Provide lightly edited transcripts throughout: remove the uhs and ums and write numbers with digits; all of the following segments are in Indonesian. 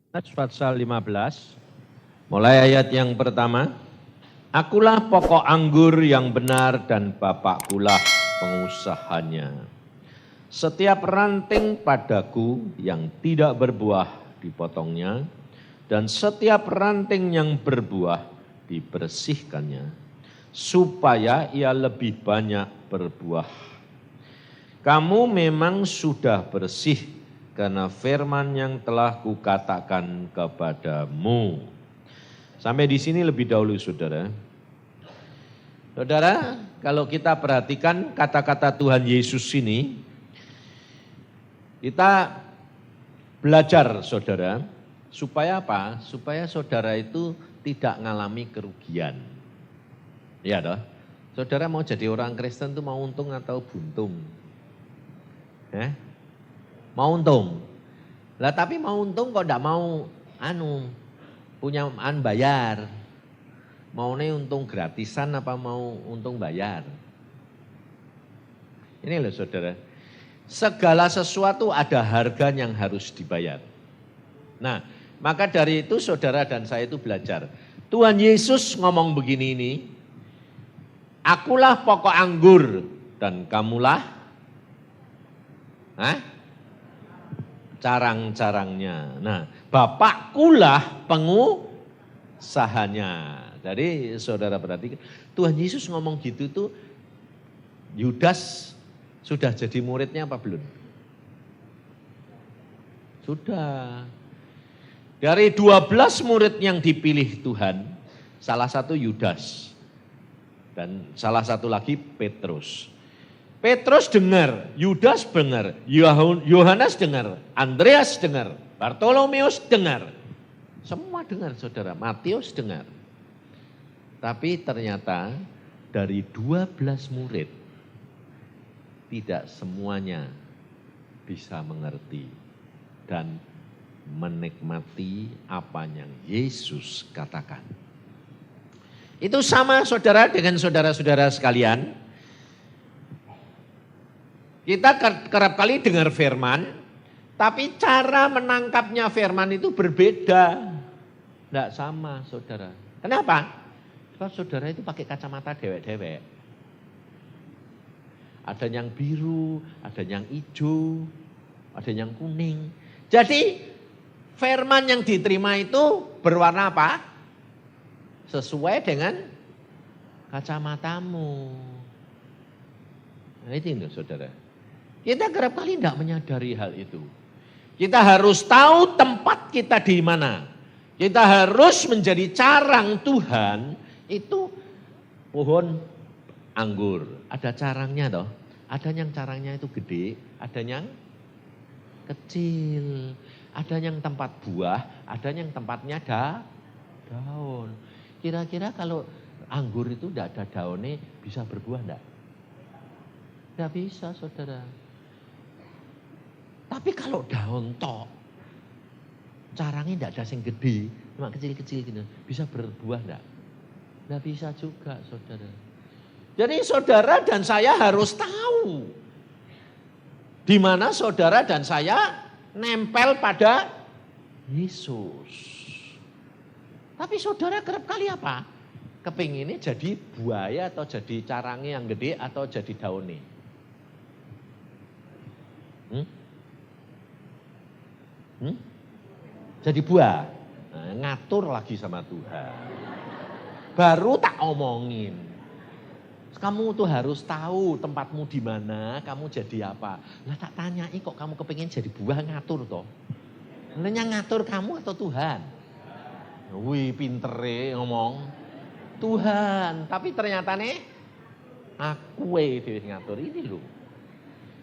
Pasal 15, mulai ayat yang pertama. Akulah pokok anggur yang benar dan Bapakkulah pengusahanya. Setiap ranting padaku yang tidak berbuah dipotongnya, dan setiap ranting yang berbuah dibersihkannya, supaya ia lebih banyak berbuah. Kamu memang sudah bersih karena firman yang telah kukatakan kepadamu. Sampai di sini lebih dahulu, saudara. Saudara, kalau kita perhatikan kata-kata Tuhan Yesus ini, kita belajar, saudara, supaya apa? Supaya saudara itu tidak mengalami kerugian. Ya toh? Saudara mau jadi orang Kristen itu mau untung atau buntung? Mau untung. Lah tapi mau untung kok enggak mau punya bayar. Maunya untung gratisan apa mau untung bayar? Ini loh saudara. Segala sesuatu ada harga yang harus dibayar. Nah, maka dari itu saudara dan saya itu belajar. Tuhan Yesus ngomong begini ini, akulah pokok anggur dan kamulah carang-carangnya. Nah, Bapakkulah pengusahanya. Jadi saudara perhatikan, Tuhan Yesus ngomong gitu tuh, Yudas sudah jadi muridnya apa belum? Sudah. Dari 12 murid yang dipilih Tuhan, salah satu Yudas. Dan salah satu lagi Petrus. Petrus dengar, Yudas dengar, Yohanes dengar, Andreas dengar, Bartolomeus dengar. Semua dengar saudara, Matius dengar. Tapi ternyata dari 12 murid, tidak semuanya bisa mengerti dan menikmati apa yang Yesus katakan. Itu sama saudara dengan saudara-saudara sekalian. Kita kerap kali dengar firman, tapi cara menangkapnya firman itu berbeda. Tidak sama saudara. Kenapa? Sebab saudara itu pakai kacamata dewek-dewek. Ada yang biru, ada yang hijau, ada yang kuning. Jadi firman yang diterima itu berwarna apa? Sesuai dengan kacamatamu. Nah itu saudara. Kita kerap kali tidak menyadari hal itu. Kita harus tahu tempat kita di mana. Kita harus menjadi carang Tuhan. Itu pohon anggur. Ada carangnya toh. Ada yang carangnya itu gede, ada yang kecil. Ada yang tempat buah, ada yang tempatnya daun. Kira-kira kalau anggur itu tidak ada daunnya bisa berbuah enggak? Tidak bisa saudara. Tapi kalau daun tok, carangnya tidak ada yang gede, cuma kecil-kecil gitu, bisa berbuah enggak? Tidak bisa juga saudara. Jadi saudara dan saya harus tahu di mana saudara dan saya nempel pada Yesus. Tapi saudara kerap kali apa? Kepinginnya jadi buaya atau jadi carangnya yang gede atau jadi daunnya? Jadi buah. Nah, ngatur lagi sama Tuhan. Baru tak omongin. Kamu tuh harus tahu tempatmu di mana, kamu jadi apa. Lah tak tanyai kok kamu kepingin jadi buah ngatur toh. Lainnya ngatur kamu atau Tuhan? Wih pinter ngomong. Tuhan, tapi ternyata nih aku itu ngatur ini loh.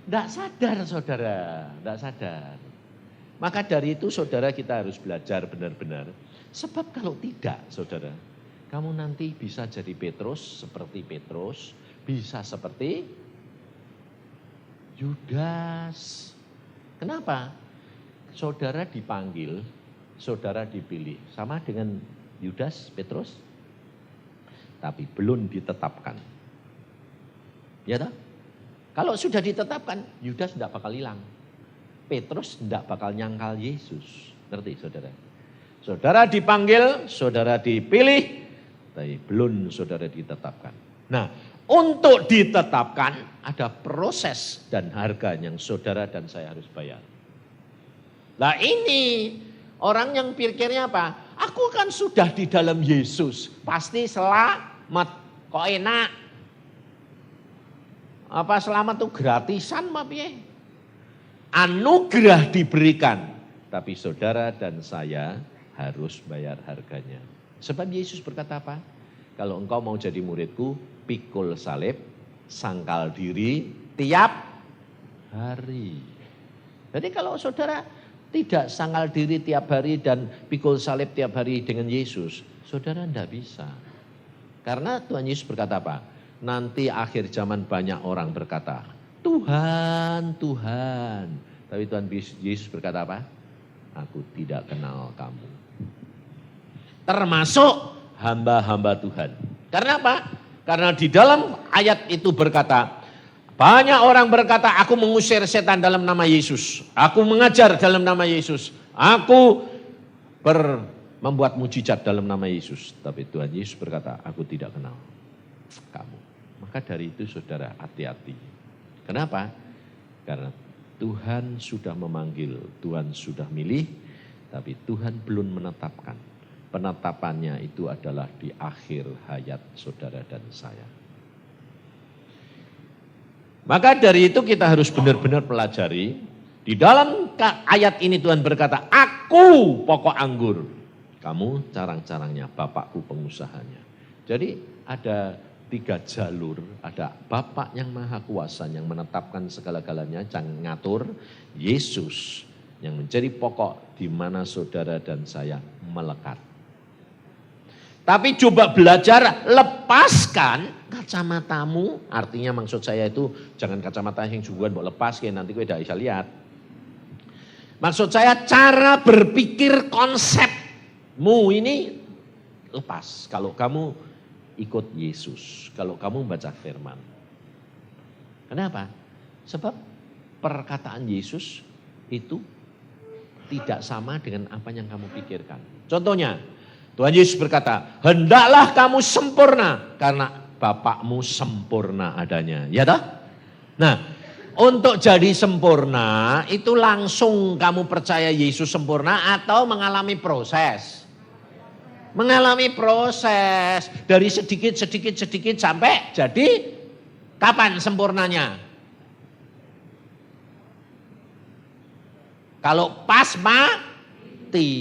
Tidak sadar saudara, tidak sadar. Maka dari itu saudara kita harus belajar benar-benar. Sebab kalau tidak saudara, kamu nanti bisa jadi Petrus, seperti Petrus, bisa seperti Yudas. Kenapa? Saudara dipanggil, saudara dipilih. Sama dengan Yudas, Petrus, tapi belum ditetapkan. Ya toh? Kalau sudah ditetapkan, Yudas tidak bakal hilang. Petrus tidak bakal nyangkal Yesus. Ngerti saudara? Saudara dipanggil, saudara dipilih, tapi belum saudara ditetapkan. Nah, untuk ditetapkan ada proses dan harga yang saudara dan saya harus bayar. Nah ini orang yang pikirnya apa? Aku kan sudah di dalam Yesus, pasti selamat. Kok enak? Apa selamat itu gratisan apa ya? Anugerah diberikan, tapi saudara dan saya harus bayar harganya. Sebab Yesus berkata apa? Kalau engkau mau jadi muridku, pikul salib, sangkal diri tiap hari. Jadi kalau saudara tidak sangkal diri tiap hari dan pikul salib tiap hari dengan Yesus, saudara tidak bisa. Karena Tuhan Yesus berkata apa? Nanti akhir zaman banyak orang berkata, Tuhan, Tuhan. Tapi Tuhan Yesus berkata apa? Aku tidak kenal kamu. Termasuk hamba-hamba Tuhan. Karena apa? Karena di dalam ayat itu berkata, banyak orang berkata, aku mengusir setan dalam nama Yesus. Aku mengajar dalam nama Yesus. Aku membuat mujizat dalam nama Yesus. Tapi Tuhan Yesus berkata, aku tidak kenal kamu. Maka dari itu saudara hati-hati. Kenapa? Karena Tuhan sudah memanggil, Tuhan sudah milih, tapi Tuhan belum menetapkan. Penetapannya itu adalah di akhir hayat saudara dan saya. Maka dari itu kita harus benar-benar pelajari. Di dalam ayat ini Tuhan berkata, aku pokok anggur. Kamu carang-carangnya, bapakku pengusahanya. Jadi ada 3 jalur. Ada Bapak yang maha kuasa yang menetapkan segala-galanya, yang ngatur. Yesus yang menjadi pokok di mana saudara dan saya melekat. Tapi coba belajar lepaskan kacamatamu. Artinya maksud saya itu jangan kacamata yang juga mau lepas kayak nanti gue tidak bisa lihat. Maksud saya cara berpikir konsepmu ini lepas. Kalau kamu ikut Yesus, kalau kamu baca firman. Kenapa? Sebab perkataan Yesus itu tidak sama dengan apa yang kamu pikirkan. Contohnya, Tuhan Yesus berkata, hendaklah kamu sempurna karena Bapakmu sempurna adanya. Ya toh? Nah, untuk jadi sempurna itu langsung kamu percaya Yesus sempurna atau mengalami proses? Mengalami proses dari sedikit sampai jadi kapan sempurnanya? Kalau pas mati.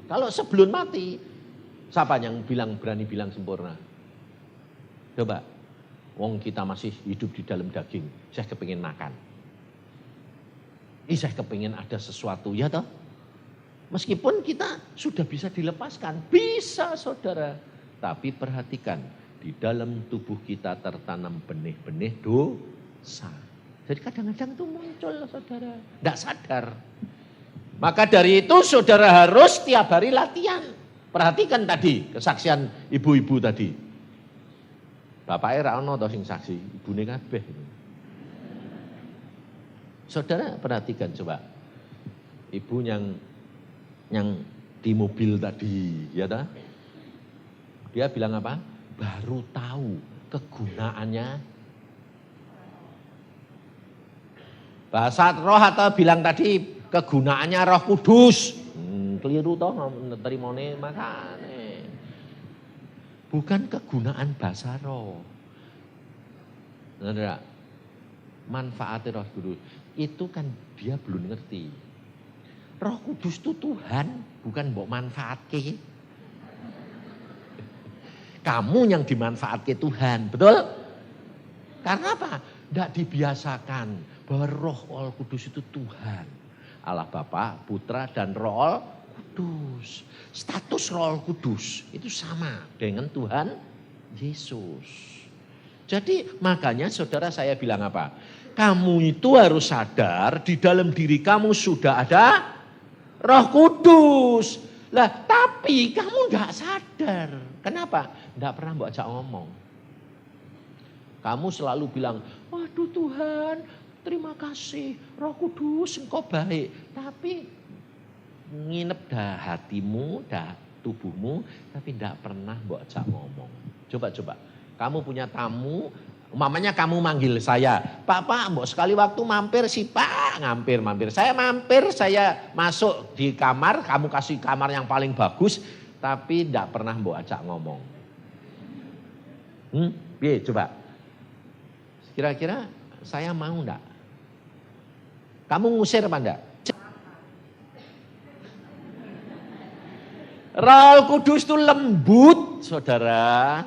Kalau sebelum mati, siapa yang berani bilang sempurna? Coba, wong kita masih hidup di dalam daging, saya kepingin makan. Saya kepingin ada sesuatu, ya toh? Meskipun kita sudah bisa dilepaskan, bisa saudara. Tapi perhatikan, di dalam tubuh kita tertanam benih-benih dosa. Jadi kadang-kadang itu muncul saudara, tidak sadar. Maka dari itu saudara harus tiap hari latihan. Perhatikan tadi kesaksian ibu-ibu tadi. Bapaknya ra ono to sing saksi, ibune kabeh. Saudara perhatikan coba. Ibu yang di mobil tadi, ya ta? Dia bilang apa? Baru tahu kegunaannya. Bahasa roh atau bilang tadi kegunaannya Roh Kudus. Keliru toh nerimone makane. Bukan kegunaan bahasa roh. Nah, manfaatnya Roh Kudus itu kan dia belum ngerti. Roh Kudus itu Tuhan, bukan mbok manfaatke. Kamu yang dimanfaatke Tuhan, betul? Karena apa? Tidak dibiasakan bahwa Roh Kudus itu Tuhan. Allah Bapa, Putra dan Roh Kudus. Status Roh Kudus itu sama dengan Tuhan Yesus. Jadi makanya saudara saya bilang apa? Kamu itu harus sadar di dalam diri kamu sudah ada Roh Kudus. Lah tapi kamu enggak sadar. Kenapa? Enggak pernah mbok ajak ngomong. Kamu selalu bilang, waduh Tuhan, terima kasih, Roh Kudus engkau baik. Tapi nginep dah hatimu, dah tubuhmu, tapi tidak pernah mbok ajak ngomong. Coba. Kamu punya tamu, umpamanya kamu manggil saya, Pak, mbok sekali waktu mampir sih Pak, mampir. Saya mampir, saya masuk di kamar, kamu kasih kamar yang paling bagus, tapi tidak pernah mbok ajak ngomong. Coba. Kira-kira saya mau enggak? Kamu ngusir apa enggak? Roh Kudus itu lembut, saudara.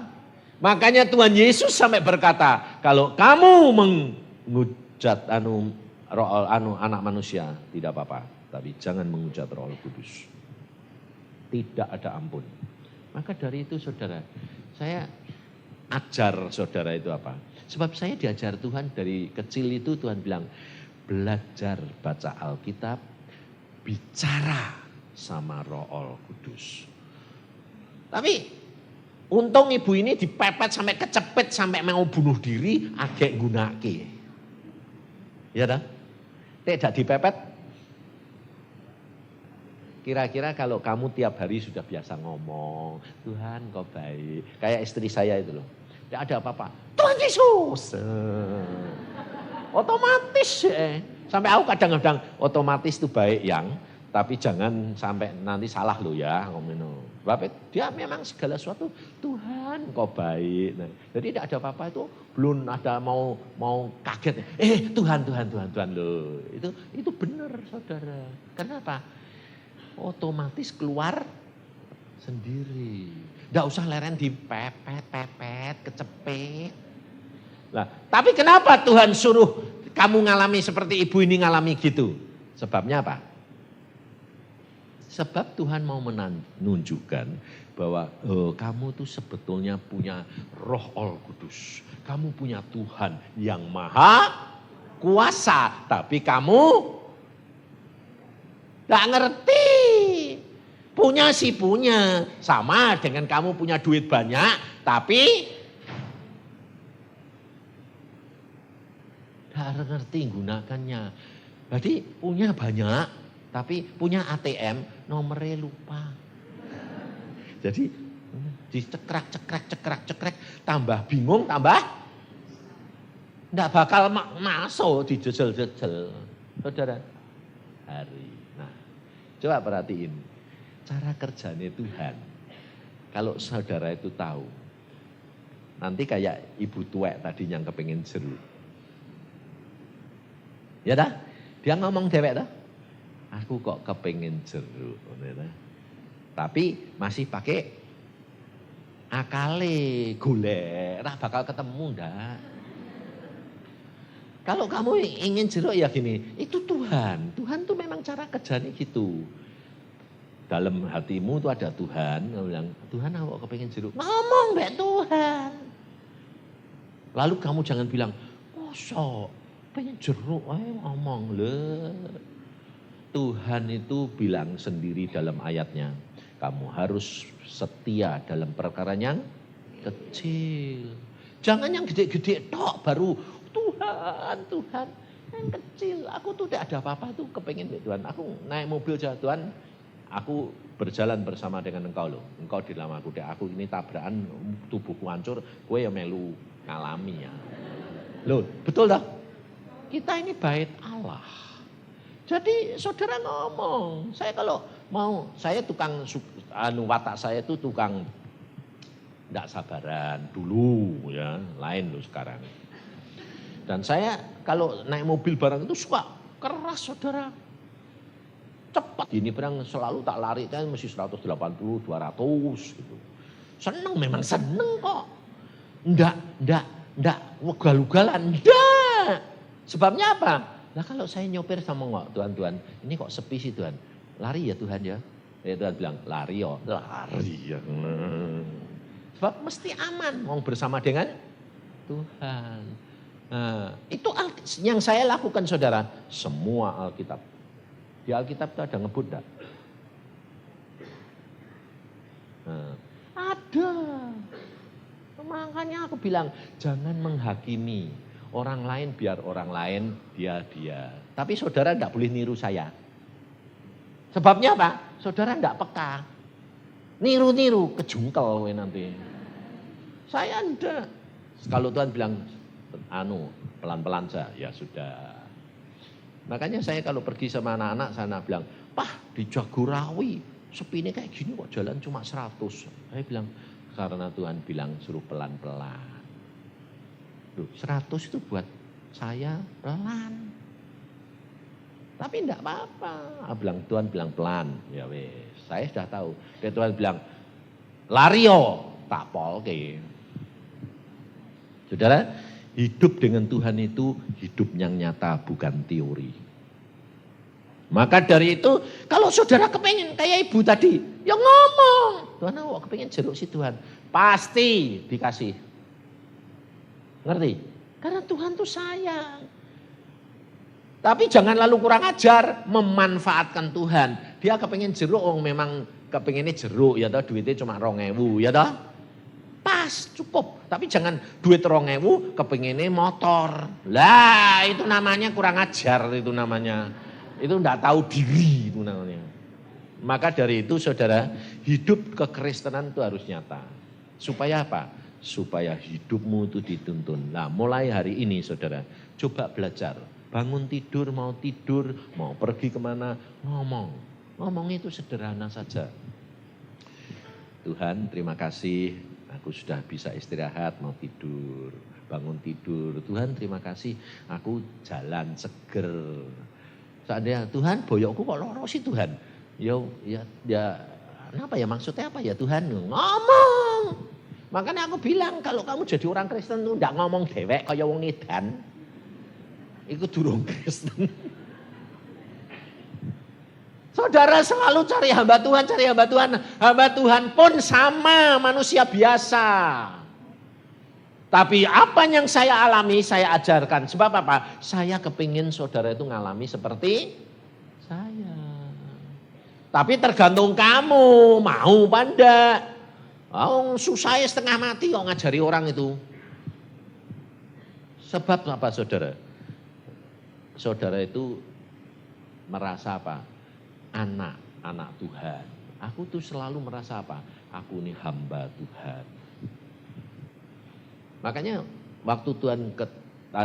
Makanya Tuhan Yesus sampai berkata, kalau kamu menghujat anak manusia, tidak apa-apa. Tapi jangan menghujat Roh Kudus. Tidak ada ampun. Maka dari itu saudara, saya ajar saudara itu apa? Sebab saya diajar Tuhan dari kecil itu Tuhan bilang, belajar baca Alkitab, bicara sama Roh Kudus. Tapi untung ibu ini dipepet sampai kecepet sampai mau bunuh diri, agak gunake. Ya dah? Tidak dipepet. Kira-kira kalau kamu tiap hari sudah biasa ngomong, Tuhan kau baik. Kayak istri saya itu loh. Tidak ada apa-apa. Tuhan Yesus. Otomatis. Sampai aku kadang-kadang otomatis itu baik yang. Tapi jangan sampai nanti salah lo ya. Sebab dia memang segala sesuatu, Tuhan kau baik. Nah, jadi tidak ada apa-apa itu, belum ada mau kaget. Tuhan lo. Itu benar saudara. Kenapa? Otomatis keluar sendiri. Tidak usah leren dipepet, kecepet. Nah, tapi kenapa Tuhan suruh kamu ngalami seperti ibu ini ngalami gitu? Sebabnya apa? Sebab Tuhan mau menunjukkan bahwa kamu tuh sebetulnya punya Roh Kudus. Kamu punya Tuhan yang maha kuasa. Tapi kamu gak ngerti. Punya sih punya. Sama dengan kamu punya duit banyak. Tapi gak ngerti gunakannya. Jadi punya banyak. Tapi punya ATM nomornya lupa. Jadi dicekrek, tambah bingung, tambah enggak bakal masuk dijejel-jejel. Saudara, hari. Nah, coba perhatiin cara kerjanya Tuhan. Kalau saudara itu tahu, nanti kayak ibu tuwek tadi yang kepengen jeruk. Ya dah, dia ngomong dewek dah. Aku kok kepengen jeruk. Tapi masih pakai akale golek, ora bakal ketemu ndak. Kalau kamu ingin jeruk ya gini, itu Tuhan. Tuhan tuh memang cara kerjanya gitu. Dalam hatimu tuh ada Tuhan, kamu bilang, Tuhan aku kepengen jeruk. Ngomong mbak Tuhan. Lalu kamu jangan bilang, kosok pengen jeruk, ngomong le. Tuhan itu bilang sendiri dalam ayatnya, kamu harus setia dalam perkara yang kecil. Jangan yang gede-gede tok baru Tuhan. Yang kecil, aku tuh tidak ada apa-apa tuh kepengen Tuhan. Aku naik mobil jalan Tuhan, aku berjalan bersama dengan engkau loh. Engkau di dalam aku ini tabrakan, tubuhku hancur, gue yang melu ngalami ya. Loh, betul dah? Kita ini bait Allah. Jadi saudara ngomong, saya kalau mau, saya tukang, watak saya itu tukang enggak sabaran dulu ya, lain loh sekarang. Dan saya kalau naik mobil barang itu suka keras saudara. Cepat, ini barang selalu tak lari kan mesti 180, 200 gitu. Memang seneng kok. Enggak, ugal-ugalan, enggak. Sebabnya apa? Lah kalau saya nyopir sama Tuhan, ini kok sepi sih Tuhan. Lari ya Tuhan ya. Tuhan bilang, lari ya. Sebab mesti aman mau bersama dengan Tuhan. Nah, itu yang saya lakukan saudara. Semua Alkitab. Di Alkitab itu ada ngebut enggak? Nah, ada. Makanya aku bilang, jangan menghakimi. Orang lain biar orang lain, dia. Tapi saudara tidak boleh niru saya. Sebabnya apa? Saudara enggak peka. Niru-niru, kejungkel nanti. Saya enggak. Kalau Tuhan bilang, pelan-pelan saja, ya sudah. Makanya saya kalau pergi sama anak-anak, saya bilang, Pak di Jagorawi, sepinya kayak gini kok jalan cuma 100. Saya bilang, karena Tuhan bilang suruh pelan-pelan. Loh, 100 itu buat saya pelan. Tapi enggak apa-apa. Tuhan bilang pelan. Ya wes, saya sudah tahu. Dan Tuhan bilang, lario, tak polke. Saudara, hidup dengan Tuhan itu hidup yang nyata, bukan teori. Maka dari itu, kalau saudara kepengen kayak ibu tadi, ya ngomong. Tuhan awak kepengen jeruk si Tuhan. Pasti dikasih. Ngerti? Karena Tuhan tuh sayang. Tapi jangan lalu kurang ajar, memanfaatkan Tuhan. Dia kepengen jeruk, memang kepengennya jeruk, ya toh duitnya cuma 2.000, ya toh. Pas, cukup. Tapi jangan duit 2.000, kepengennya motor. Lah, itu namanya kurang ajar, itu namanya. Itu enggak tahu diri, itu namanya. Maka dari itu saudara, hidup kekristenan itu harus nyata. Supaya apa? Supaya hidupmu itu dituntun. Nah, mulai hari ini saudara, coba belajar. Bangun tidur, mau pergi kemana, ngomong. Ngomong itu sederhana saja. Tuhan, terima kasih, aku sudah bisa istirahat, mau tidur. Bangun tidur, Tuhan terima kasih, aku jalan seger. Seandainya Tuhan, boyokku kok loro sih Tuhan. Ya, apa ya maksudnya apa ya Tuhan? Ngomong. Makanya aku bilang kalau kamu jadi orang Kristen tuh enggak ngomong dewek kaya wong edan. Iku durung Kristen. Saudara selalu cari hamba Tuhan, cari hamba Tuhan. Hamba Tuhan pun sama manusia biasa. Tapi apa yang saya alami, saya ajarkan. Sebab apa? Saya kepingin saudara itu ngalami seperti saya. Tapi tergantung kamu, mau apa enggak. Oh, susah setengah mati kok ngajari orang itu. Sebab apa saudara? Saudara itu merasa apa? Anak Tuhan. Aku tuh selalu merasa apa? Aku ini hamba Tuhan. Makanya waktu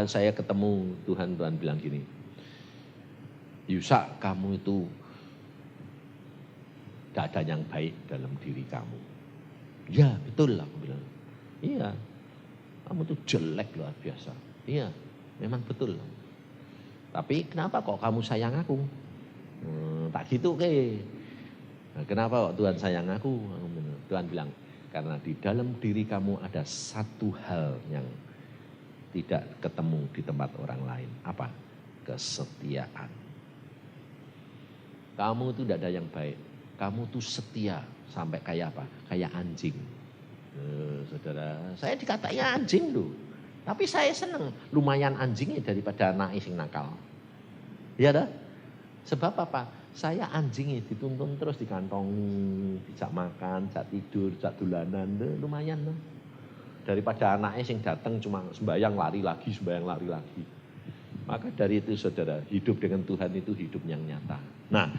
saya ketemu Tuhan bilang gini, Yusak, kamu itu gak ada yang baik dalam diri kamu. Ya betul lah, aku bilang. Iya, kamu tuh jelek luar biasa. Iya, memang betul. Tapi kenapa kok kamu sayang aku? Tak gitu ke. Nah, kenapa kok Tuhan sayang aku? Tuhan bilang, karena di dalam diri kamu ada satu hal yang tidak ketemu di tempat orang lain. Apa? Kesetiaan. Kamu itu tidak ada yang baik. Kamu tuh setia sampai kayak apa? Kayak anjing. Saudara, saya dikatanya anjing loh. Tapi saya senang lumayan anjingnya daripada anak sing nakal. Iya dah. Sebab apa? Saya anjingnya dituntun terus dikantongi, dijak makan, dijak tidur, dijak dolanan, lumayan loh. Daripada anaknya sing datang cuma sembahyang lari lagi. Maka dari itu saudara, hidup dengan Tuhan itu hidup yang nyata. Nah,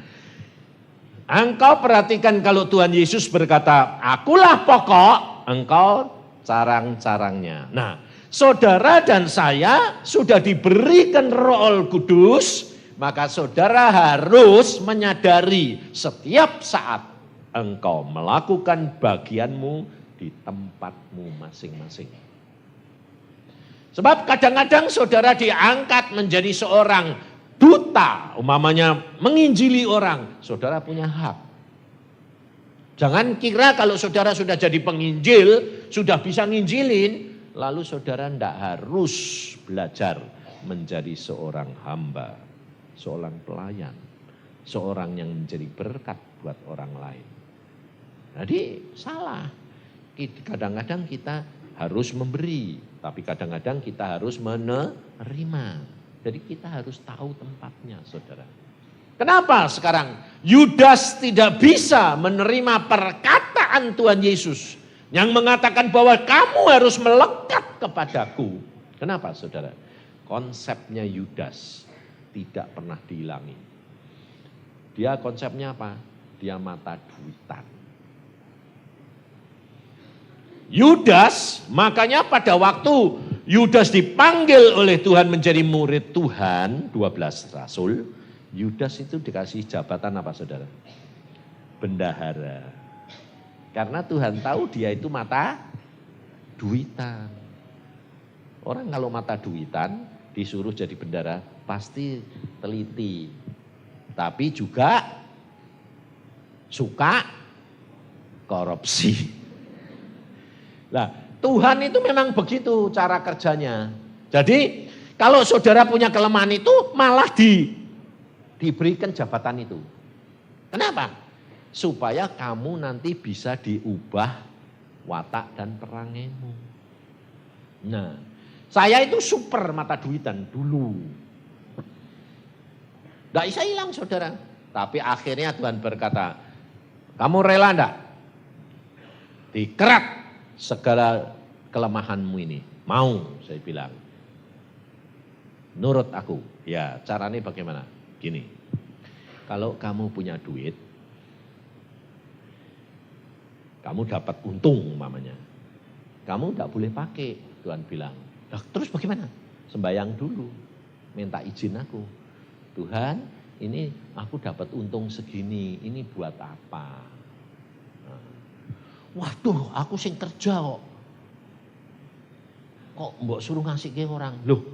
engkau perhatikan kalau Tuhan Yesus berkata, akulah pokok, engkau carang-carangnya. Nah, saudara dan saya sudah diberikan Roh Kudus, maka saudara harus menyadari setiap saat engkau melakukan bagianmu di tempatmu masing-masing. Sebab kadang-kadang saudara diangkat menjadi seorang duta, umpamanya menginjili orang, saudara punya hak. Jangan kira kalau saudara sudah jadi penginjil, sudah bisa nginjilin, lalu saudara tidak harus belajar menjadi seorang hamba, seorang pelayan, seorang yang menjadi berkat buat orang lain. Jadi salah. Kadang-kadang kita harus memberi, tapi kadang-kadang kita harus menerima. Jadi kita harus tahu tempatnya, saudara. Kenapa sekarang Yudas tidak bisa menerima perkataan Tuhan Yesus yang mengatakan bahwa kamu harus melekat kepadaku? Kenapa, saudara? Konsepnya Yudas tidak pernah dihilangi. Dia konsepnya apa? Dia mata duitan. Yudas, makanya pada waktu Yudas dipanggil oleh Tuhan menjadi murid Tuhan, 12 rasul, Yudas itu dikasih jabatan apa saudara? Bendahara. Karena Tuhan tahu dia itu mata duitan. Orang kalau mata duitan disuruh jadi bendahara pasti teliti. Tapi juga suka korupsi. Nah, Tuhan itu memang begitu cara kerjanya. Jadi kalau saudara punya kelemahan itu malah diberikan jabatan itu. Kenapa? Supaya kamu nanti bisa diubah watak dan perangaimu. Nah, saya itu super mata duitan dulu. Tidak bisa hilang saudara. Tapi akhirnya Tuhan berkata, kamu rela enggak? Dikerat segala kelemahanmu ini. Mau, saya bilang. Nurut aku. Ya, caranya bagaimana? Gini. Kalau kamu punya duit, kamu dapat untung umpamanya. Kamu tidak boleh pakai, Tuhan bilang. Nah, terus bagaimana? Sembayang dulu. Minta izin aku. Tuhan, ini aku dapat untung segini. Ini buat apa? Waduh, aku sing kerja kok. Kok mbok suruh ngasih ke orang? Loh,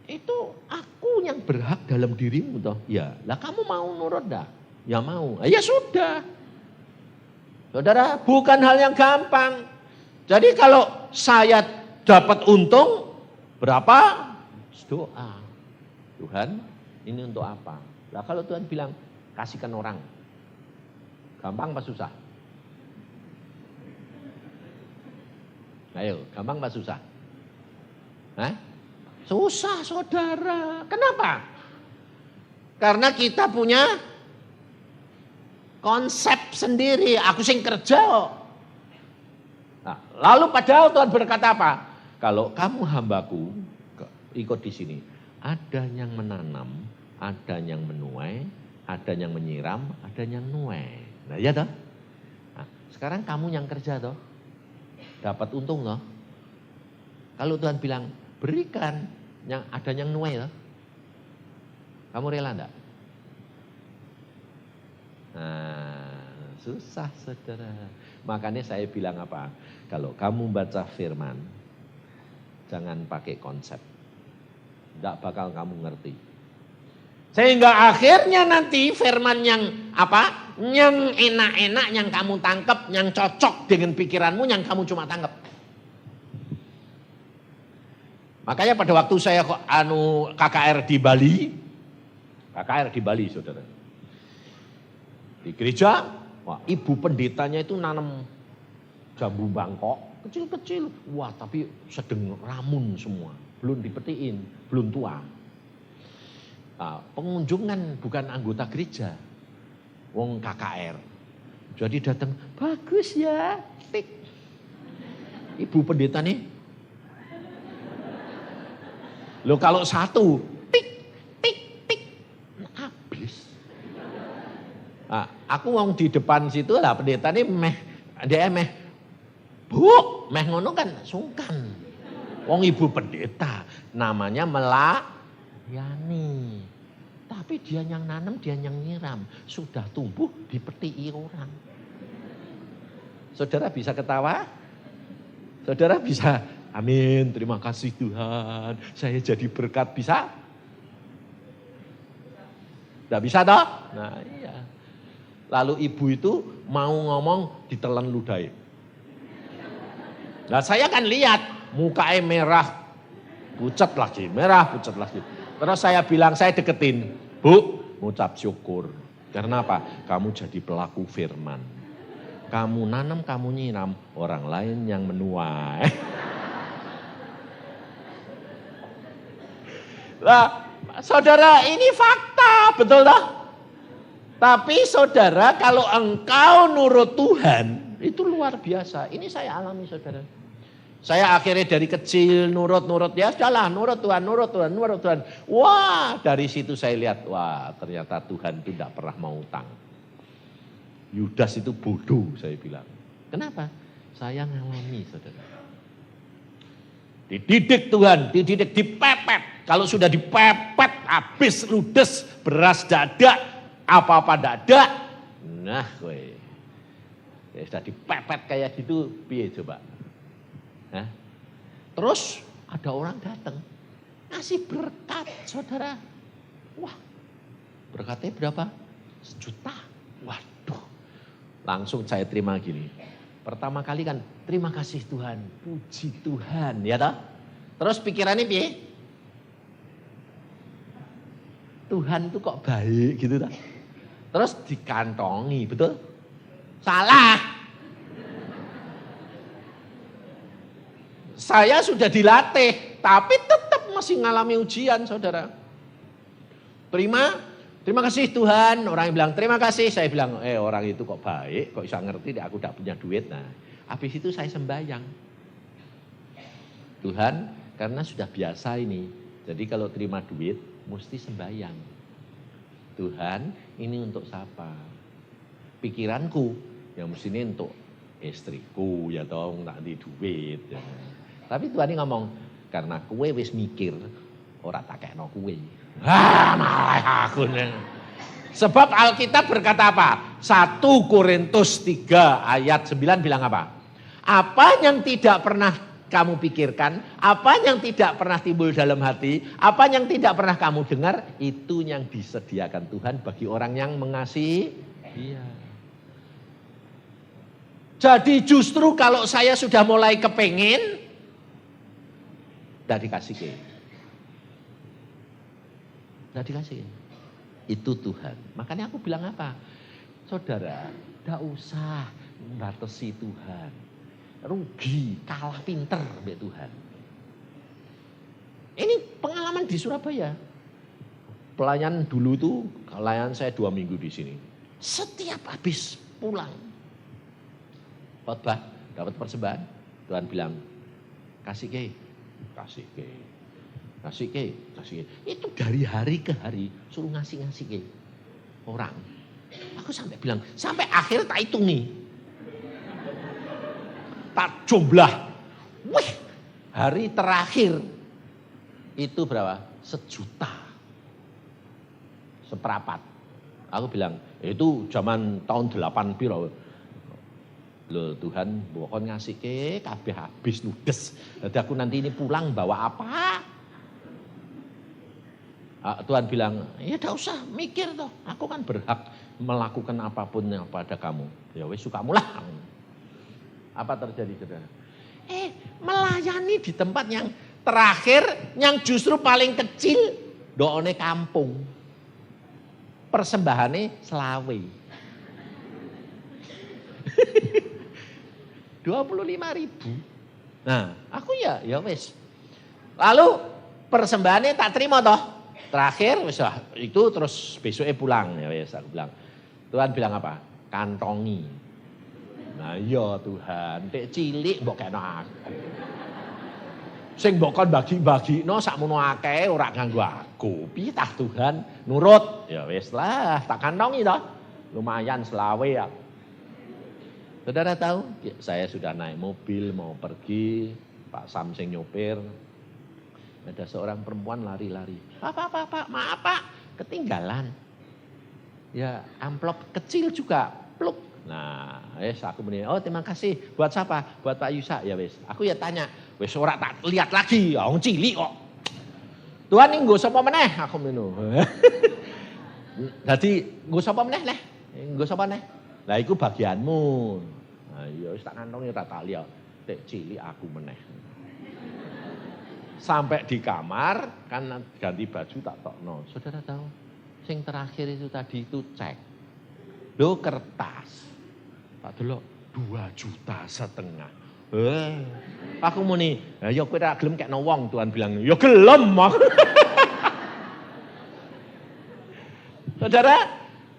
itu aku yang berhak dalam dirimu toh. Ya, lah kamu mau nurut dah? Ya mau. Ya sudah. Saudara, bukan hal yang gampang. Jadi kalau saya dapat untung berapa? Doa. Tuhan, ini untuk apa? Lah kalau Tuhan bilang kasihkan orang. Gampang apa susah? Ayo, gampang apa susah? Hah? Susah saudara. Kenapa? Karena kita punya konsep sendiri. Aku sing kerja kok. Nah, lalu padahal Tuhan berkata apa? Kalau kamu hambaku, ikut di sini. Ada yang menanam, ada yang menuai, ada yang menyiram, ada yang nuai. Nah ya toh. Nah, sekarang kamu yang kerja toh. Dapat untung loh. Kalau Tuhan bilang berikan, yang ada yang nuai loh. Kamu rela enggak? Nah, susah saudara. Makanya saya bilang apa? Kalau kamu baca firman, jangan pakai konsep. Enggak bakal kamu ngerti. Sehingga akhirnya nanti firman yang apa? Yang enak-enak, yang kamu tangkap, yang cocok dengan pikiranmu, yang kamu cuma tangkap. Makanya pada waktu saya KKR di Bali, saudara. Di gereja, wah, ibu pendetanya itu nanam jambu bangkok, kecil-kecil. Wah, tapi sedang ramun semua, belum dipetiin, belum tua. Nah, pengunjungan bukan anggota gereja. Wong KKR. Jadi datang, bagus ya. Tik. Ibu pendeta nih. Loh kalau satu, tik, tik, tik. Habis. Nah, aku wong di depan situ lah pendeta nih dia Bu, ngono kan sungkan. Wong ibu pendeta namanya melayani. Tapi dia yang nanam, dia yang nyiram. Sudah tumbuh, dipetii orang. Saudara bisa ketawa? Saudara bisa, amin, terima kasih Tuhan. Saya jadi berkat, bisa? Tidak bisa toh? Nah iya. Lalu ibu itu mau ngomong ditelan ludahi. Nah saya kan lihat, mukanya merah, pucat lagi, merah, pucat lagi. Terus saya bilang, saya deketin. Bu, ngucap syukur. Karena apa? Kamu jadi pelaku firman. Kamu nanam, kamu nyiram, orang lain yang menuai. Lah, saudara ini fakta, betul tak? Tapi saudara kalau engkau nurut Tuhan, itu luar biasa. Ini saya alami saudara. Saya akhirnya dari kecil nurut, ya sudahlah nurut Tuhan. Wah, dari situ saya lihat, wah ternyata Tuhan itu tidak pernah mau utang. Yudas itu bodoh saya bilang. Kenapa? Saya ngalami saudara. Dididik Tuhan, dipepet. Kalau sudah dipepet, habis ludes, beras dadak, apa-apa dadak. Nah kowe. Ya sudah dipepet kayak gitu, piye coba? Nah, terus ada orang datang ngasih berkat saudara. Wah, berkatnya berapa? 1 juta. Waduh, langsung saya terima gini. Pertama kali kan terima kasih Tuhan, puji Tuhan, ya toh. Terus pikirannya piye? Tuhan itu kok baik gitu toh. Terus dikantongi, betul? Salah. Saya sudah dilatih, tapi tetap masih ngalami ujian saudara. Terima kasih Tuhan. Orang yang bilang terima kasih, saya bilang orang itu kok baik, kok bisa ngerti aku tidak punya duit. Nah, habis itu saya sembahyang. Tuhan, karena sudah biasa ini, jadi kalau terima duit mesti sembahyang. Tuhan, ini untuk siapa? Pikiranku, yang mesti ini untuk istriku, ya dong, tak di duit. Ya. Tapi Tuhan ini ngomong, karena kue wis mikir, ora tak kekno kue. Malah aku nih. Sebab Alkitab berkata apa? 1 Korintus 3 ayat 9 bilang apa? Apa yang tidak pernah kamu pikirkan, apa yang tidak pernah timbul dalam hati, apa yang tidak pernah kamu dengar, itu yang disediakan Tuhan bagi orang yang mengasihi Dia. Jadi justru kalau saya sudah mulai kepengin, tidak dikasih ke. Tidak dikasih. Itu Tuhan. Makanya aku bilang apa? Saudara, tidak usah membatasi Tuhan. Rugi, kalah pinter mbak Tuhan. Ini pengalaman di Surabaya. Pelayan dulu tuh, pelayan saya 2 minggu di sini. Setiap habis pulang, khotbah, dapat persembahan, Tuhan bilang, kasih ke. Itu dari hari ke hari suruh ngasih ke orang. Aku sampai bilang, sampai akhir tak hitungi. Tak jumlah. Wih, hari terakhir itu berapa? 1 juta. Seperapat. Aku bilang, itu zaman tahun 8 piro. Loh Tuhan, bukan ngasih ke kabeh habis ludes. Jadi aku nanti ini pulang bawa apa? Tuhan bilang, ya tidak usah mikir toh. Aku kan berhak melakukan apapun yang pada kamu. Ya wes sukamu lah. Apa terjadi saudara? Melayani di tempat yang terakhir, yang justru paling kecil, doone kampung. Persembahannya selawe. 25.000. Nah, aku ya wes. Lalu persembahannya tak terima toh. Terakhir wes itu terus besoknya pulang ya wes aku bilang. Tuhan bilang apa? Kantongi. Nah iya Tuhan, tek cilik mbok kena aku. Sing mbok kon bagi-bagino sakmono akeh ora nganggo aku. Piye tah Tuhan? Nurut. Ya wes lah, tak kantongi toh. Lumayan selawe ya. Saudara tahu, saya sudah naik mobil mau pergi, Pak Sam sing nyopir. Ada seorang perempuan lari-lari. Pak, maaf Pak, ketinggalan. Ya amplop kecil juga, pluk. Nah, aku meni, oh terima kasih. Buat siapa? Buat Pak Yusa. Ya wes. Aku ya tanya, wes ora tak lihat lagi, wong cilik kok. Tuhan ini nggo sapa meneh? Aku menu. Dadi nggo sapa meneh leh? Nggo sapa meneh? Lah iku bagianmu. Nah, ya wis tak kantongi ora tak liya. Tek cilik aku meneh. Sampai di kamar kan ganti baju tak tokno. Saudara tahu, sing terakhir itu tadi itu cek. Loh kertas. Tak delok 2,5 juta. Aku muni, ya kowe ora gelem kekno wong, Tuhan bilang, ya gelem. Saudara,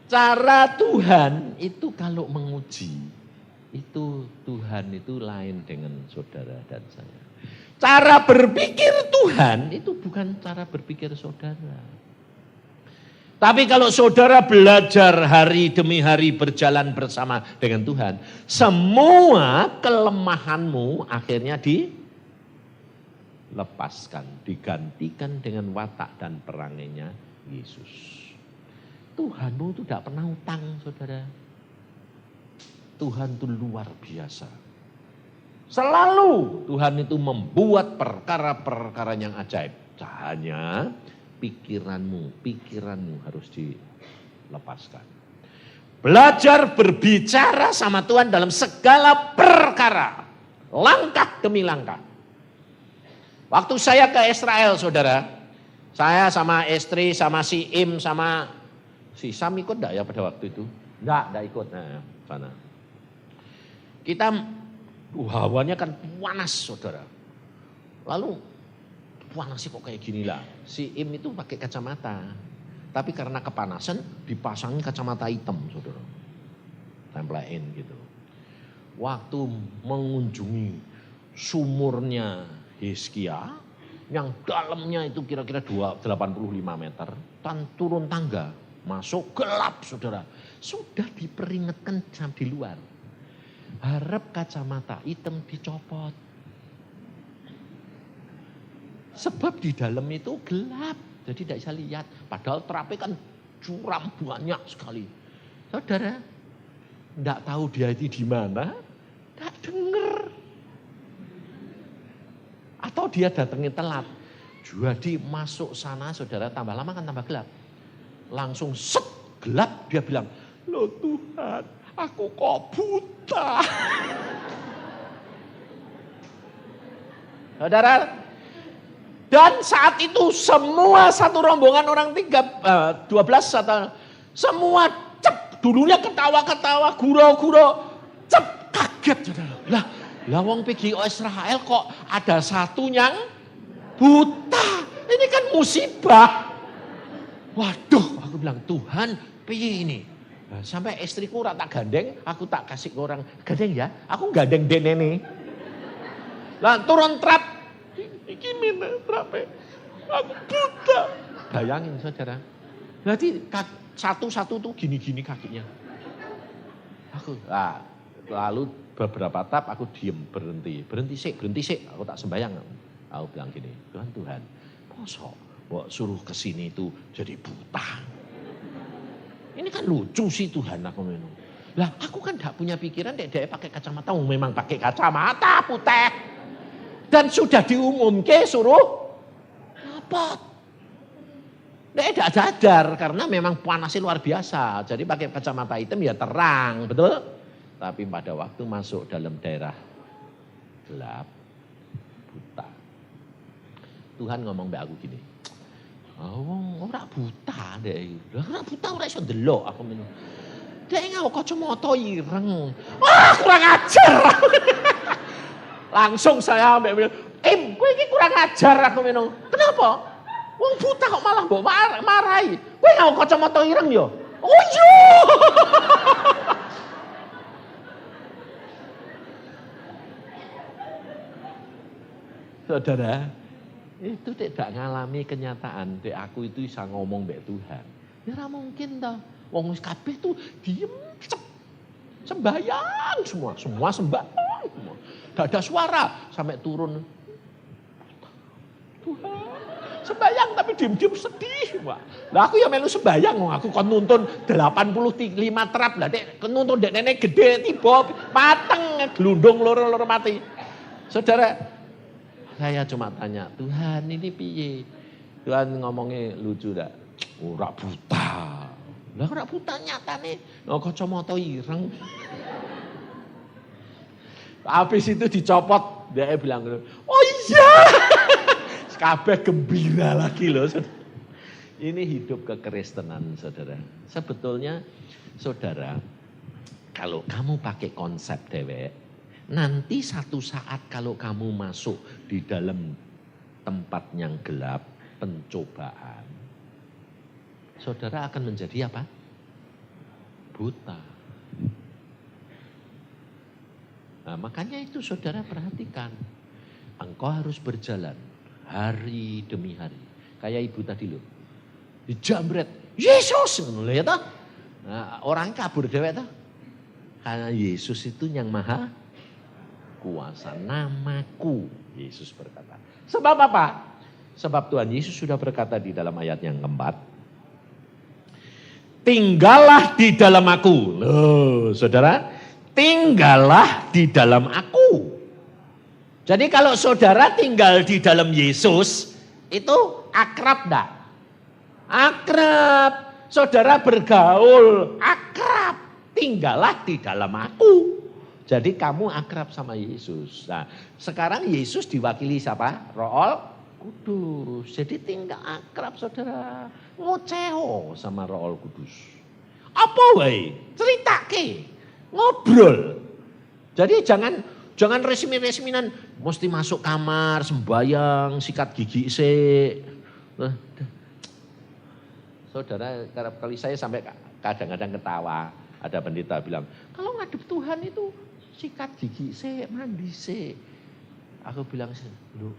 cara Tuhan itu kalau menguji, Itu Tuhan itu lain dengan saudara dan saya. Cara berpikir Tuhan itu bukan cara berpikir saudara. Tapi kalau saudara belajar hari demi hari berjalan bersama dengan Tuhan, semua kelemahanmu akhirnya dilepaskan, digantikan dengan watak dan perangainya Yesus. Tuhanmu itu tidak pernah utang, saudara. Tuhan itu luar biasa. Selalu Tuhan itu membuat perkara-perkara yang ajaib. Hanya pikiranmu harus dilepaskan. Belajar berbicara sama Tuhan dalam segala perkara. Langkah demi langkah. Waktu saya ke Israel, saudara. Saya sama istri, sama si Im, sama si Sam ikut enggak ya pada waktu itu? Enggak ikut. Nah, sana. Kita hawanya kan panas, saudara. Lalu panas sih kok kayak gini lah. Si Im itu pakai kacamata. Tapi karena kepanasan dipasangin kacamata hitam, saudara. Tempelin gitu. Waktu mengunjungi sumurnya Hizkia, yang dalamnya itu kira-kira 85 meter. Dan turun tangga, masuk gelap, saudara. Sudah diperingatkan di luar. Harap kacamata hitam dicopot. Sebab di dalam itu gelap. Jadi tidak bisa lihat. Padahal terapi kan curam banyak sekali. Saudara, tidak tahu dia itu di mana. Tidak dengar. Atau dia datangnya telat. Jadi masuk sana saudara tambah lama kan tambah gelap. Langsung set gelap dia bilang, loh Tuhan aku kok buta. Saudara, dan saat itu semua satu rombongan orang 12 semua cep, dulunya ketawa-ketawa, gurau-gurau, cep, kaget saudara. Lah wong PGO Israel kok ada satu yang buta. Ini kan musibah. Waduh, aku bilang Tuhan, piye ini? Nah, sampai istriku tak gandeng, aku tak kasih ke orang. Gandeng ya, aku gandeng denene. Lah turun trap. Iki mina trape. Aku buta. Bayangin saudara. Berarti satu-satu tuh gini-gini kakinya. Lalu beberapa tap aku diem berhenti sik. Aku tak sembayang. Aku bilang gini, Tuhan, mosok suruh kesini itu jadi buta. Ini kan lucu sih Tuhan aku memang. Lah aku kan gak punya pikiran dia pakai kacamata, memang pakai kacamata putih. Dan sudah diumumkan suruh ngapot. Dia tidak sadar karena memang panasnya luar biasa. Jadi pakai kacamata hitam ya terang, betul? Tapi pada waktu masuk dalam daerah gelap, buta. Tuhan ngomong mbak aku gini, ora buta deh. Ora buta ora iso ndelok aku meneng. Dek nggo kacamata ireng. Wah, kurang ajar. Langsung saya ambek bilang, kowe iki kurang ajar aku meneng. Kenapa? Wong buta kok malah mbok marahi. Kowe nggo kacamata ireng ya? Oh iya. Saudara, itu tidak ngalami kenyataan. Dek aku itu bisa ngomong mbek Tuhan. Ya ora mungkin toh. Wong wis kabeh tuh diem, sembahyang semua sembahyang semua. Gak ada suara sampai turun. Tuhan, sembahyang tapi diem-diem sedih, Pak. Lah aku ya melu sembahyang, aku kon nuntun 85 terap lah, Dek, nuntun Dek nenek gede tiba mateng glundung loro-loro mati. Saudara, saya cuma tanya, Tuhan ini piye? Tuhan ngomongnya lucu dak? Ora buta. Lah ora buta nyatane, kacamata ireng. Habis itu dicopot, dia bilang, oh iya. Kabeh gembira lagi loh. Ini hidup kekristenan saudara. Sebetulnya saudara, kalau kamu pakai konsep dewek, nanti satu saat kalau kamu masuk di dalam tempat yang gelap, pencobaan, saudara akan menjadi apa? Buta. Nah, makanya itu saudara perhatikan. Engkau harus berjalan hari demi hari. Kayak ibu tadi loh. Dijambret. Yesus. Ya toh? Nah, orang kabur dewek toh. Karena Yesus itu yang maha kuasa. Namaku. Yesus berkata. Sebab apa? Sebab Tuhan Yesus sudah berkata di dalam ayat yang keempat. Tinggallah di dalam aku. Loh saudara. Tinggallah di dalam aku. Jadi kalau saudara tinggal di dalam Yesus. Itu akrab enggak? Akrab. Saudara bergaul. Akrab. Tinggallah di dalam aku. Jadi kamu akrab sama Yesus. Nah sekarang Yesus diwakili siapa? Roh Kudus. Jadi tinggal akrab saudara. Ngoceo sama Roh Kudus. Apa wae? Ceritake. Ngobrol. Jadi jangan resmi-resminan. Mesti masuk kamar, sembayang, sikat gigi sik. Saudara, kali saya sampai kadang-kadang ketawa. Ada pendeta bilang, kalau ngadep Tuhan itu sikat gigi sik, mandi sik. Aku bilang, loh.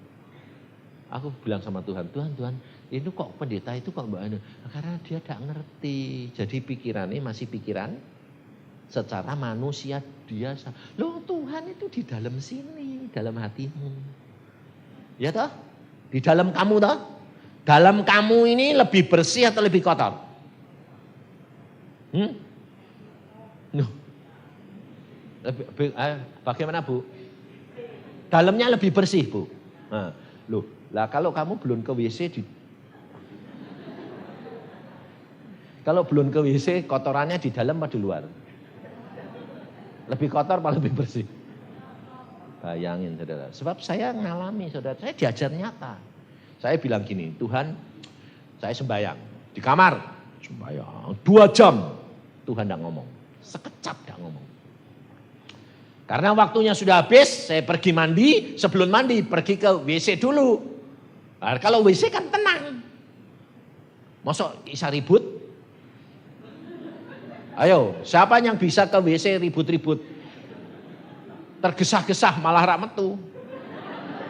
Aku bilang sama Tuhan, Tuhan, ini kok pendeta itu kok mbak Anu? Karena dia tidak ngerti. Jadi pikirannya masih pikiran secara manusia biasa. Loh Tuhan itu di dalam sini, dalam hatimu. Ya toh? Di dalam kamu toh? Dalam kamu ini lebih bersih atau lebih kotor? Bagaimana Bu? Dalamnya lebih bersih Bu. Nah, loh, lah kalau kamu belum ke WC kalau belum ke WC kotorannya di dalam atau di luar? Lebih kotor apa lebih bersih? Bayangin saudara. Sebab saya ngalami saudara. Saya diajar nyata. Saya bilang gini, Tuhan saya sembahyang. Di kamar sembahyang. 2 jam. Tuhan tidak ngomong. Sekejap tidak ngomong. Karena waktunya sudah habis. Saya pergi mandi. Sebelum mandi pergi ke WC dulu. Nah, kalau WC kan tenang. Masa bisa ribut? Ayo, siapa yang bisa ke WC ribut-ribut? Tergesah-gesah malah rak metu.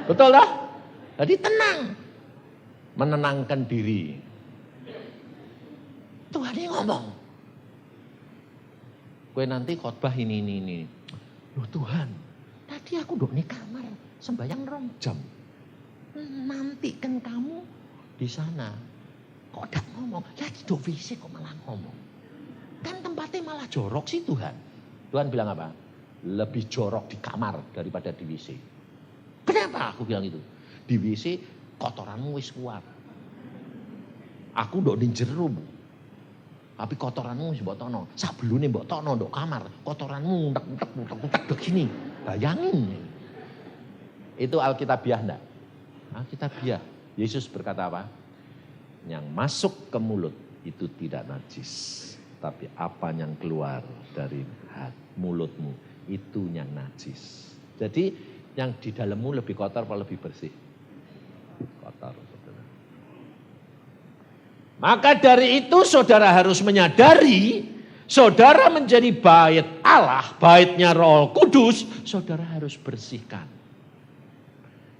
Betul dah? Jadi tenang. Menenangkan diri. Tuhan ini ngomong. Gue nanti khotbah ini. Loh Tuhan, tadi aku duduk di kamar sembahyang 2 jam. Nanti kan kamu di sana. Kok udah ngomong? Ya di WC kok malah ngomong. Kan tempatnya malah jorok sih Tuhan. Tuhan bilang apa? Lebih jorok di kamar daripada di WC. Kenapa aku bilang itu? Di WC kotoranmu wis kuat. Aku ndok ning jero. Tapi kotoranmu wis mbok tono. Sabelune mbok tono ndok kamar, kotoranmu utek begini. Bayangin. Itu Alkitabiah enggak? Alkitabiah. Yesus berkata apa? Yang masuk ke mulut itu tidak najis. Tapi apa yang keluar dari mulutmu itu yang najis. Jadi yang di dalammu lebih kotor atau lebih bersih? Kotor. Saudara. Maka dari itu saudara harus menyadari, saudara menjadi bait Allah, baitnya Roh Kudus, saudara harus bersihkan.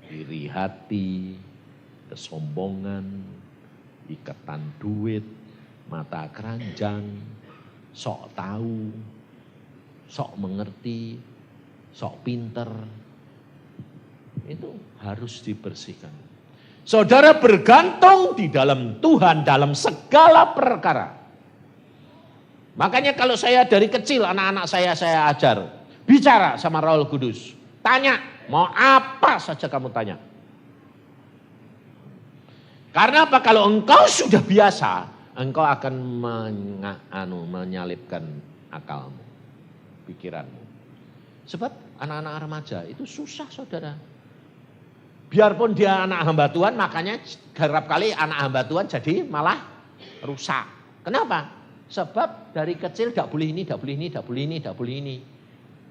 Iri hati, kesombongan, ikatan duit, mata keranjang, sok tahu, sok mengerti, sok pinter. Itu harus dibersihkan. Saudara bergantung di dalam Tuhan dalam segala perkara. Makanya kalau saya dari kecil anak-anak saya ajar. Bicara sama Roh Kudus. Tanya, mau apa saja kamu tanya. Karena apa? Kalau engkau sudah biasa, engkau akan menyalipkan akalmu, pikiranmu. Sebab anak-anak remaja itu susah saudara. Biarpun dia anak hamba Tuhan, makanya kerap kali anak hamba Tuhan jadi malah rusak. Kenapa? Sebab dari kecil tidak boleh ini, tidak boleh ini, tidak boleh ini, tidak boleh ini.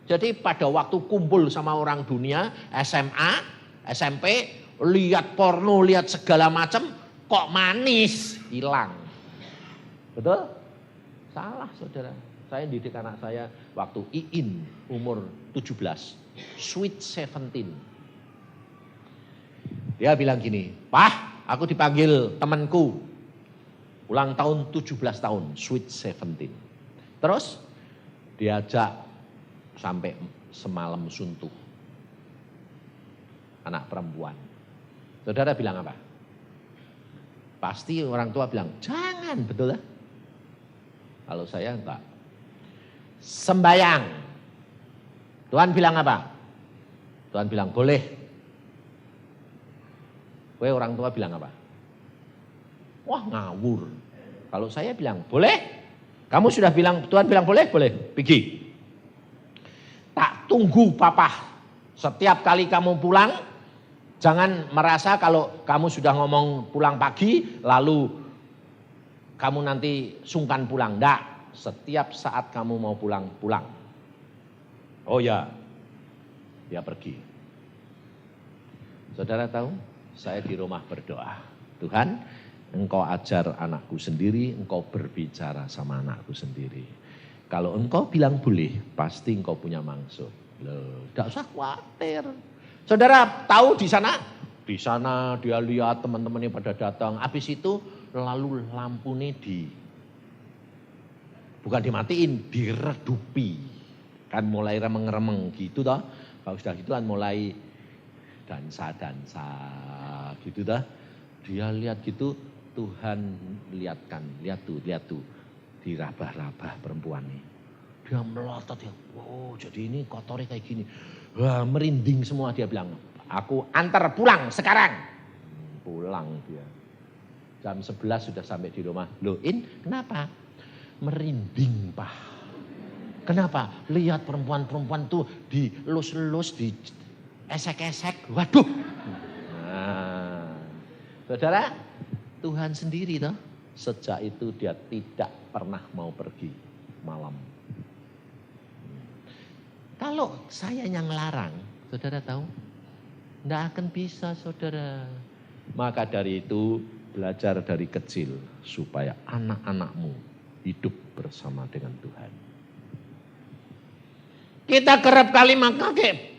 Jadi pada waktu kumpul sama orang dunia, SMA, SMP, lihat porno, lihat segala macam, kok manis, hilang. Betul? Salah saudara. Saya didik anak saya waktu Iin umur 17, sweet 17. Dia bilang gini, "Pah, aku dipanggil temanku ulang tahun 17 tahun, sweet 17." Terus diajak sampai semalam suntuk. Anak perempuan. Saudara bilang apa? Pasti orang tua bilang, "Jangan," betul lah. Kalau saya enggak. Sembayang. Tuhan bilang apa? Tuhan bilang boleh. Kowe orang tua bilang apa? Wah, ngawur. Kalau saya bilang boleh. Kamu sudah bilang, Tuhan bilang boleh, boleh. Pergi. Tak tunggu papa. Setiap kali kamu pulang, jangan merasa kalau kamu sudah ngomong pulang pagi, lalu kamu nanti sungkan pulang. Enggak. Setiap saat kamu mau pulang, pulang. Oh ya, dia pergi. Saudara tahu, saya di rumah berdoa. Tuhan, Engkau ajar anakku sendiri, Engkau berbicara sama anakku sendiri. Kalau Engkau bilang boleh, pasti Engkau punya maksud. Loh, tidak usah khawatir. Saudara tahu di sana? Di sana dia lihat teman-temannya pada datang. Habis itu lalu lampunya bukan dimatiin, diredupi. Kan mulai remeng-remeng gitu toh. Kalau sudah gitu kan mulai dansa-dansa gitu toh. Dia lihat gitu, Tuhan lihatkan, lihat tuh, dirabah-rabah perempuan ini. Dia melotot ya, oh jadi ini kotornya kayak gini. Wah, merinding semua dia bilang, "Aku antar pulang sekarang." Pulang dia. Jam 11 sudah sampai di rumah. Loh, kenapa? Merinding, Pak. Kenapa? Lihat perempuan-perempuan tuh dilus-lus, diesek-esek. Waduh. Nah, saudara, Tuhan sendiri toh. Sejak itu dia tidak pernah mau pergi malam. Kalau saya yang larang, saudara tahu, tidak akan bisa, saudara. Maka dari itu, belajar dari kecil supaya anak-anakmu hidup bersama dengan Tuhan. Kita kerap kali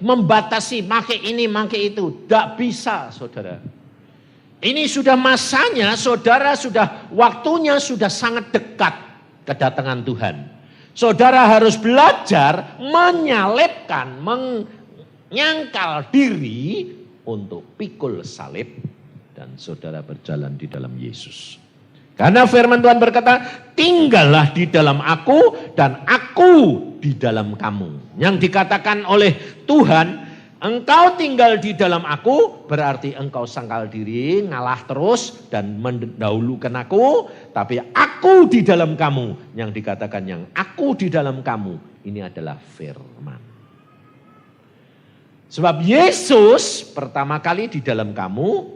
membatasi, pakai ini, pakai itu. Tidak bisa, saudara. Ini sudah masanya, saudara, sudah waktunya sudah sangat dekat kedatangan Tuhan. Saudara harus belajar menyalibkan, menyangkal diri untuk pikul salib. Dan saudara berjalan di dalam Yesus. Karena firman Tuhan berkata, "Tinggallah di dalam aku dan aku di dalam kamu." Yang dikatakan oleh Tuhan, engkau tinggal di dalam aku, berarti engkau sangkal diri, ngalah terus dan mendahulukan aku. Tapi aku di dalam kamu, yang dikatakan yang aku di dalam kamu, ini adalah firman. Sebab Yesus pertama kali di dalam kamu,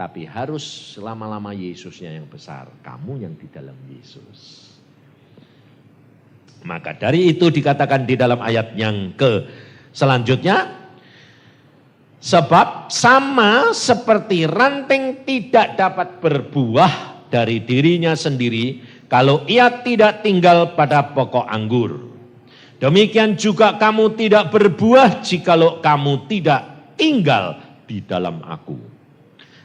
tapi harus lama-lama Yesusnya yang besar, kamu yang di dalam Yesus. Maka dari itu dikatakan di dalam ayat yang selanjutnya, sebab sama seperti ranting tidak dapat berbuah dari dirinya sendiri kalau ia tidak tinggal pada pokok anggur. Demikian juga kamu tidak berbuah jikalau kamu tidak tinggal di dalam aku.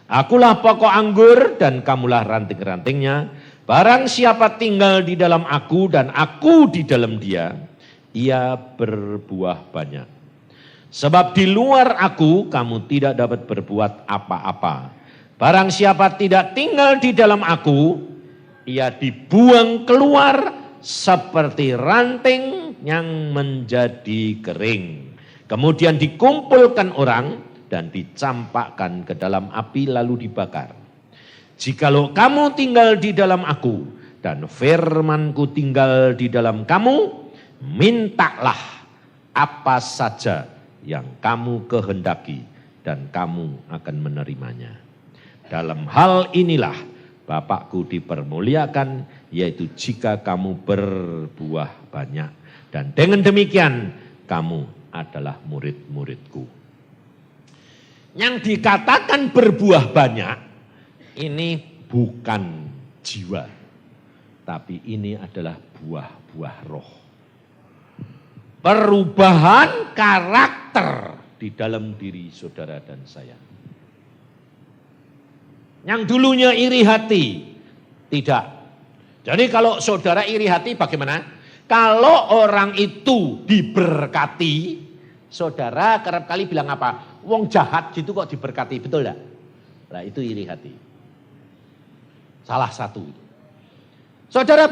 Akulah pokok anggur dan kamulah ranting-rantingnya. Barang siapa tinggal di dalam aku dan aku di dalam dia, ia berbuah banyak. Sebab di luar aku kamu tidak dapat berbuat apa-apa. Barang siapa tidak tinggal di dalam aku, ia dibuang keluar seperti ranting yang menjadi kering. Kemudian dikumpulkan orang dan dicampakkan ke dalam api lalu dibakar. Jikalau kamu tinggal di dalam aku dan firmanku tinggal di dalam kamu, mintalah apa saja yang kamu kehendaki dan kamu akan menerimanya. Dalam hal inilah Bapakku dipermuliakan, yaitu jika kamu berbuah banyak. Dan dengan demikian kamu adalah murid-muridku. Yang dikatakan berbuah banyak, ini bukan jiwa. Tapi ini adalah buah-buah roh. perubahan karakter di dalam diri saudara dan saya. Yang dulunya iri hati, tidak. Jadi kalau saudara iri hati bagaimana? Kalau orang itu diberkati, saudara kerap kali bilang apa? Wong jahat gitu kok diberkati, betul enggak? Nah itu iri hati. Salah satu. Saudara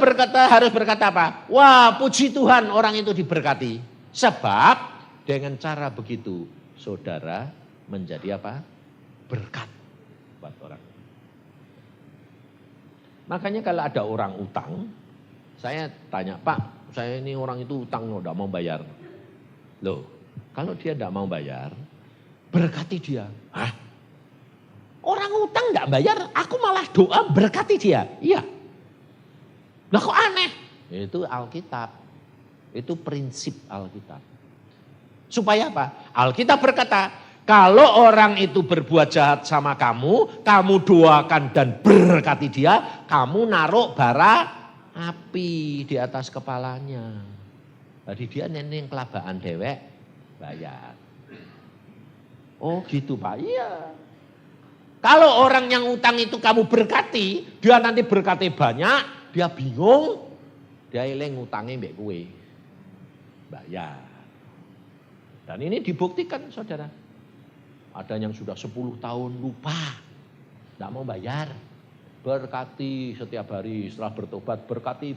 harus berkata apa? Wah puji Tuhan orang itu diberkati. Sebab dengan cara begitu saudara menjadi apa? Berkat buat orang. Makanya kalau ada orang utang, saya tanya, Pak, saya ini orang itu utang enggak mau bayar. Loh, kalau dia enggak mau bayar, berkati dia. Hah? Orang utang enggak bayar, aku malah doa berkati dia. Iya. Lah kok aneh? Itu Alkitab. Itu prinsip Alkitab. Supaya apa? Alkitab berkata, kalau orang itu berbuat jahat sama kamu, kamu doakan dan berkati dia, kamu naruh bara api di atas kepalanya. Jadi dia neneng kelabaan dewek, bayar. Oh gitu Pak, iya. Kalau orang yang utang itu kamu berkati, dia nanti berkati banyak, dia bingung, dia eling ngutangnya mbek kowe. Bayar. Dan ini dibuktikan saudara. Ada yang sudah 10 tahun lupa, tidak mau bayar. Berkati setiap hari setelah bertobat, berkati.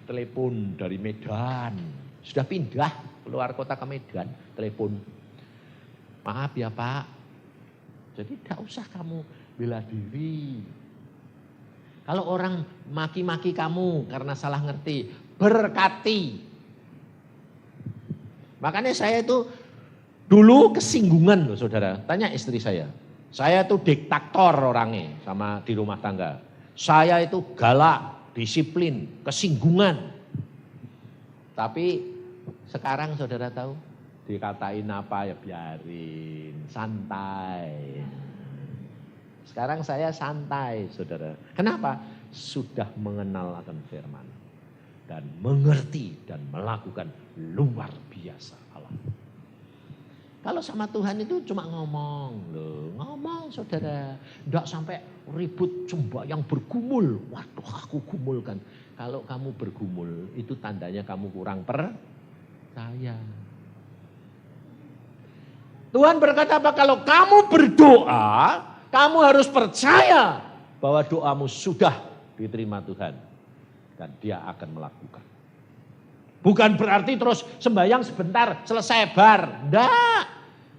Telepon dari Medan, sudah pindah keluar kota ke Medan, telepon. Maaf ya Pak, jadi tidak usah kamu bela diri. Kalau orang maki-maki kamu karena salah ngerti, berkati. Makanya saya itu dulu kesinggungan loh saudara, tanya istri saya. Saya itu diktator orangnya sama di rumah tangga. Saya itu galak, disiplin, kesinggungan. Tapi sekarang saudara tahu, dikatain apa ya biarin, santai. Sekarang saya santai saudara. Kenapa? Sudah mengenal akan firman. Dan mengerti dan melakukan luar biasa Allah. Kalau sama Tuhan itu cuma ngomong loh, ngomong saudara. Tidak sampai ribut sembahyang bergumul. Waduh aku gumulkan. Kalau kamu bergumul itu tandanya kamu kurang percaya. Tuhan berkata apa? Kalau kamu berdoa, kamu harus percaya bahwa doamu sudah diterima Tuhan. Dan dia akan melakukan. Bukan berarti terus sembahyang sebentar, selesai bar. Enggak.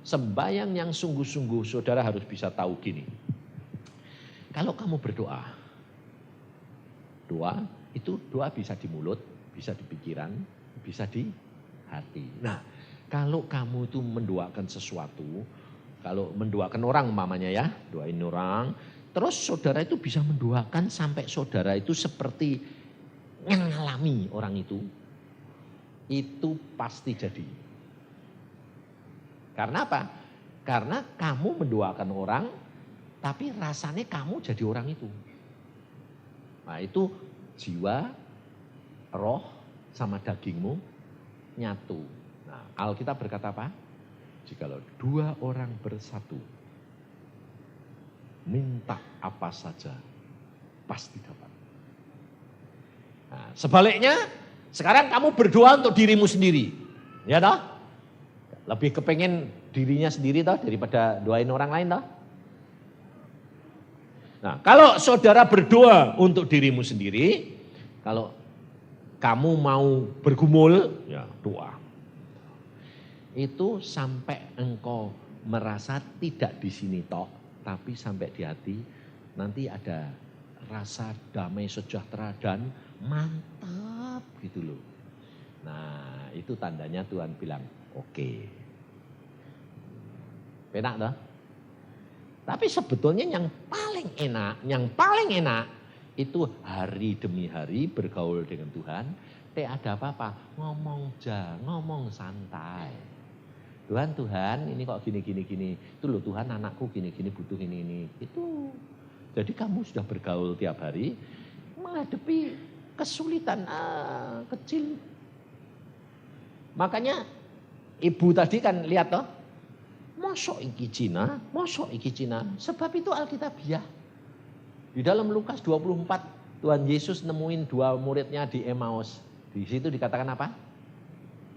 Sembahyang yang sungguh-sungguh saudara harus bisa tahu gini. Kalau kamu berdoa, doa bisa di mulut, bisa di pikiran, bisa di hati. Nah, kalau kamu itu mendoakan sesuatu, kalau mendoakan orang umpamanya ya, doain orang, terus saudara itu bisa mendoakan sampai saudara itu seperti yang mengalami orang itu pasti jadi. Karena apa? Karena kamu mendoakan orang, tapi rasanya kamu jadi orang itu. Nah itu jiwa, roh sama dagingmu nyatu. Nah Alkitab berkata apa? Jikalau 2 orang bersatu, minta apa saja pasti dapat. Nah, sebaliknya sekarang kamu berdoa untuk dirimu sendiri. Ya toh? Lebih kepengen dirinya sendiri toh daripada doain orang lain toh? Nah, kalau saudara berdoa untuk dirimu sendiri, kalau kamu mau bergumul, ya doa. Itu sampai engkau merasa tidak di sini toh, tapi sampai di hati nanti ada rasa damai sejahtera dan mantap gitu loh. Nah itu tandanya Tuhan bilang oke. Enak toh? Tapi sebetulnya yang paling enak itu hari demi hari bergaul dengan Tuhan. Ada apa-apa ngomong santai. Tuhan ini kok gini. Itu loh Tuhan anakku gini butuh ini. Itu. Jadi kamu sudah bergaul tiap hari menghadapi kesulitan kecil Makanya ibu tadi kan lihat toh, mosok iki Cina, mosok iki Cina. Sebab itu Alkitabiah. Di dalam Lukas 24, Tuhan Yesus nemuin 2 muridnya di Emmaus. Di situ dikatakan apa?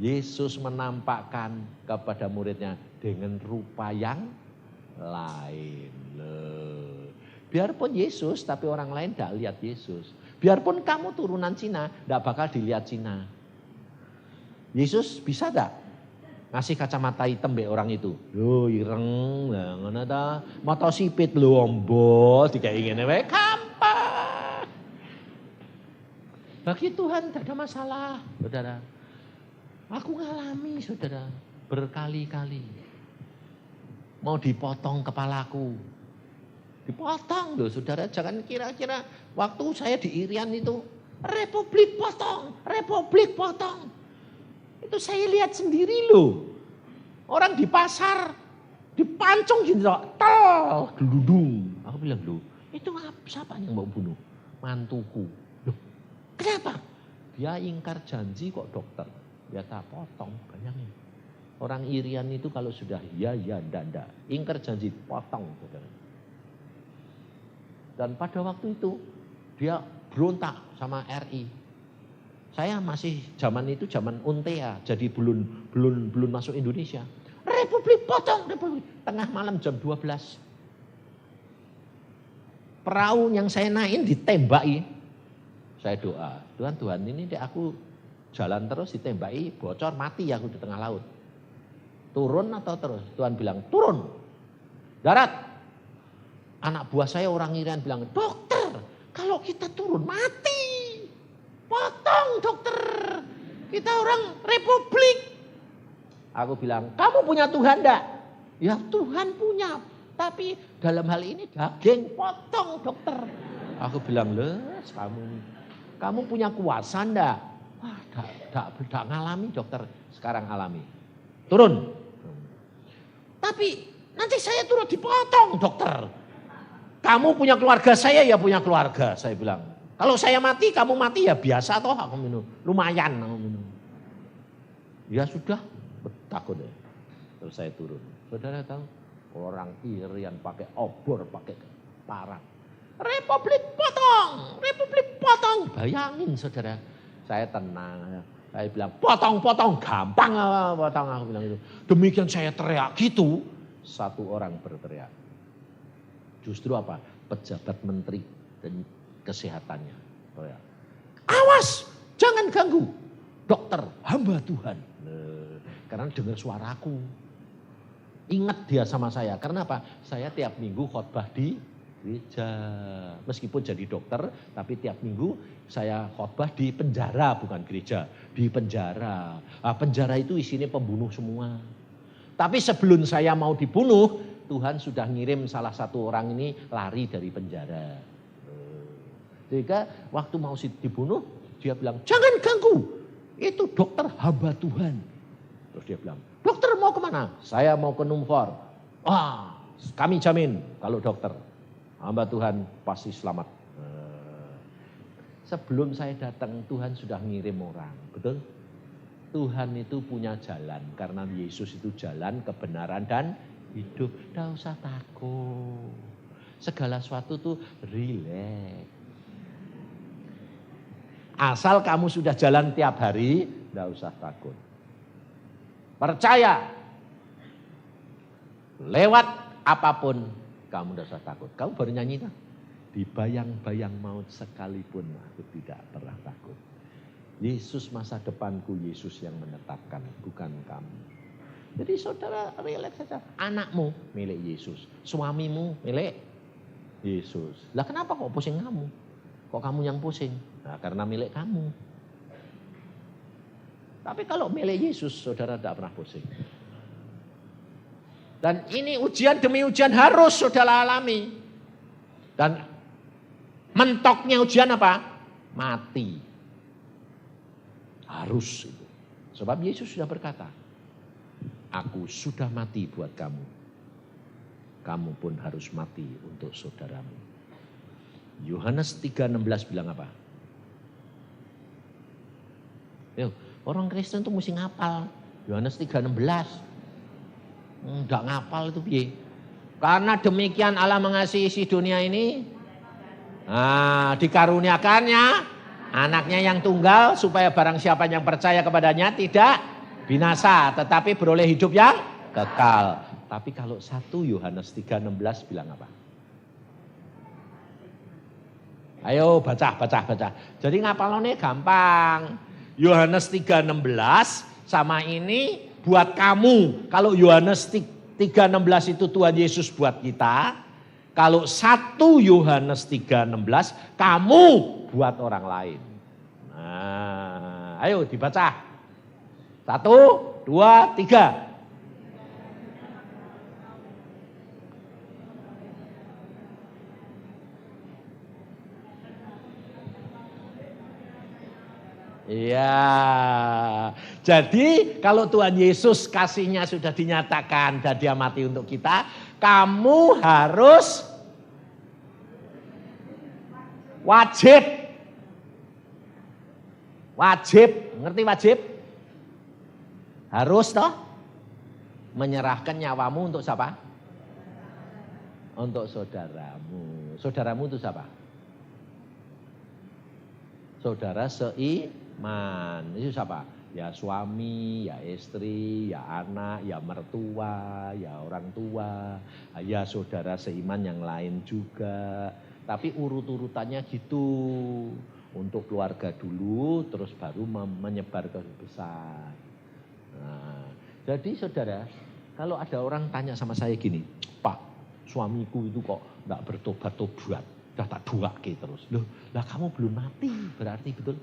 Yesus menampakkan kepada muridnya dengan rupa yang lain. Biarpun Yesus, tapi orang lain tidak lihat Yesus. Biarpun kamu turunan Cina, tidak bakal dilihat Cina. Yesus bisa tidak ngasih kacamata hitam be orang itu? Loh ireng, ngono ta. Mata sipit lho ombo, dikai ngene wae gampang. Bagi Tuhan tidak ada masalah, Saudara. Aku ngalami, Saudara, berkali-kali. Mau dipotong kepalaku. Dipotong loh, Saudara. Jangan kira-kira waktu saya di Irian itu, Republik potong, Republik potong. Itu saya lihat sendiri loh. Orang di pasar dipancung gitu, tel, geludung. Aku bilang loh, itu siapa yang mau bunuh? Mantuku. Loh, kenapa? Dia ingkar janji kok dokter. Ya tak potong, bayangin. Orang Irian itu kalau sudah ya, ndak. Ingkar janji, potong. Saudara. Dan pada waktu itu dia berontak sama RI. Saya masih zaman itu zaman Untea, jadi belum masuk Indonesia. Republik potong, Republik. Tengah malam jam 12. Perahu yang saya naikin ditembaki. Saya doa, Tuhan ini aku jalan terus ditembaki, bocor mati aku di tengah laut. Turun atau terus? Tuhan bilang, turun. Darat. Anak buah saya orang Irian bilang, dokter, kalau kita turun mati. Potong dokter. Kita orang Republik. Aku bilang, kamu punya Tuhan enggak? Ya Tuhan punya. Tapi dalam hal ini daging potong dokter. Aku bilang, les kamu punya kuasa enggak? Wah, enggak ngalami dokter. Sekarang alami. Turun. Tapi nanti saya turun dipotong dokter. Kamu punya keluarga, saya ya punya keluarga. Saya bilang, kalau saya mati, kamu mati ya biasa toh aku minum. Lumayan aku minum. Ya sudah, takut ya. Terus saya turun. Saudara tahu, orang Irian pakai obor, pakai parang. Republik potong, Republik potong. Bayangin saudara, saya tenang. Saya bilang, potong, gampang potong. Aku bilang itu. Demikian saya teriak gitu, satu orang berteriak. Justru apa? Pejabat menteri dan kesehatannya. Awas, jangan ganggu. Dokter, hamba Tuhan. Karena dengar suaraku. Ingat dia sama saya. Karena apa? Saya tiap minggu khotbah di gereja. Meskipun jadi dokter, tapi tiap minggu saya khotbah di penjara, bukan gereja. Di penjara. Nah, penjara itu isinya pembunuh semua. Tapi sebelum saya mau dibunuh, Tuhan sudah ngirim salah satu orang ini lari dari penjara. Sehingga waktu mau dibunuh, dia bilang, jangan ganggu. Itu dokter hamba Tuhan. Terus dia bilang, dokter mau kemana? Saya mau ke Numfor. Wah, kami jamin kalau dokter. Hamba Tuhan pasti selamat. Sebelum saya datang, Tuhan sudah ngirim orang. Betul? Tuhan itu punya jalan. Karena Yesus itu jalan, kebenaran, dan hidup. Tidak usah takut. Segala sesuatu tuh rileks. Asal kamu sudah jalan tiap hari, tidak usah takut. Percaya. Lewat apapun, kamu tidak usah takut. Kamu baru nyanyi kan? Dibayang-bayang maut sekalipun aku tidak pernah takut. Yesus masa depanku, Yesus yang menetapkan, bukan kamu. Jadi saudara relax saja. Anakmu milik Yesus. Suamimu milik Yesus. Lah kenapa kok pusing kamu? Kok kamu yang pusing? Nah karena milik kamu. Tapi kalau milik Yesus saudara tidak pernah pusing. Dan ini ujian demi ujian harus saudara alami. Dan mentoknya ujian apa? Mati. Harus itu. Sebab Yesus sudah berkata, aku sudah mati buat kamu. Kamu pun harus mati untuk saudaramu. Yohanes 3:16 bilang apa? Yuk, Orang Kristen tuh mesti ngapal. Yohanes 3:16. Enggak ngapal itu piye? Karena demikian Allah mengasihi isi dunia ini. Nah, dikaruniakannya anaknya yang tunggal supaya barang siapa yang percaya kepadanya tidak binasa tetapi beroleh hidup yang kekal. Tapi kalau 1 Yohanes 3:16 bilang apa? Ayo baca. Jadi ngapalone gampang. Yohanes 3:16 sama ini buat kamu. Kalau Yohanes 3:16 itu Tuhan Yesus buat kita. Kalau 1 Yohanes 3:16 kamu buat orang lain. Nah, ayo dibaca. 1, 2, 3. Iya. Jadi kalau Tuhan Yesus kasihnya sudah dinyatakan dan dia mati untuk kita, kamu harus wajib. Ngerti wajib? Harus toh menyerahkan nyawamu untuk siapa? Untuk saudaramu. Saudaramu itu siapa? Saudara seiman. Itu siapa? Ya suami, ya istri, ya anak, ya mertua, ya orang tua, ya saudara seiman yang lain juga. Tapi urut-urutannya gitu. Untuk keluarga dulu, terus baru menyebar ke besar. Nah, jadi saudara, kalau ada orang tanya sama saya gini, Pak, suamiku itu kok gak bertobat-tobat. Udah tak duake terus. Loh, lah kamu belum mati berarti betul.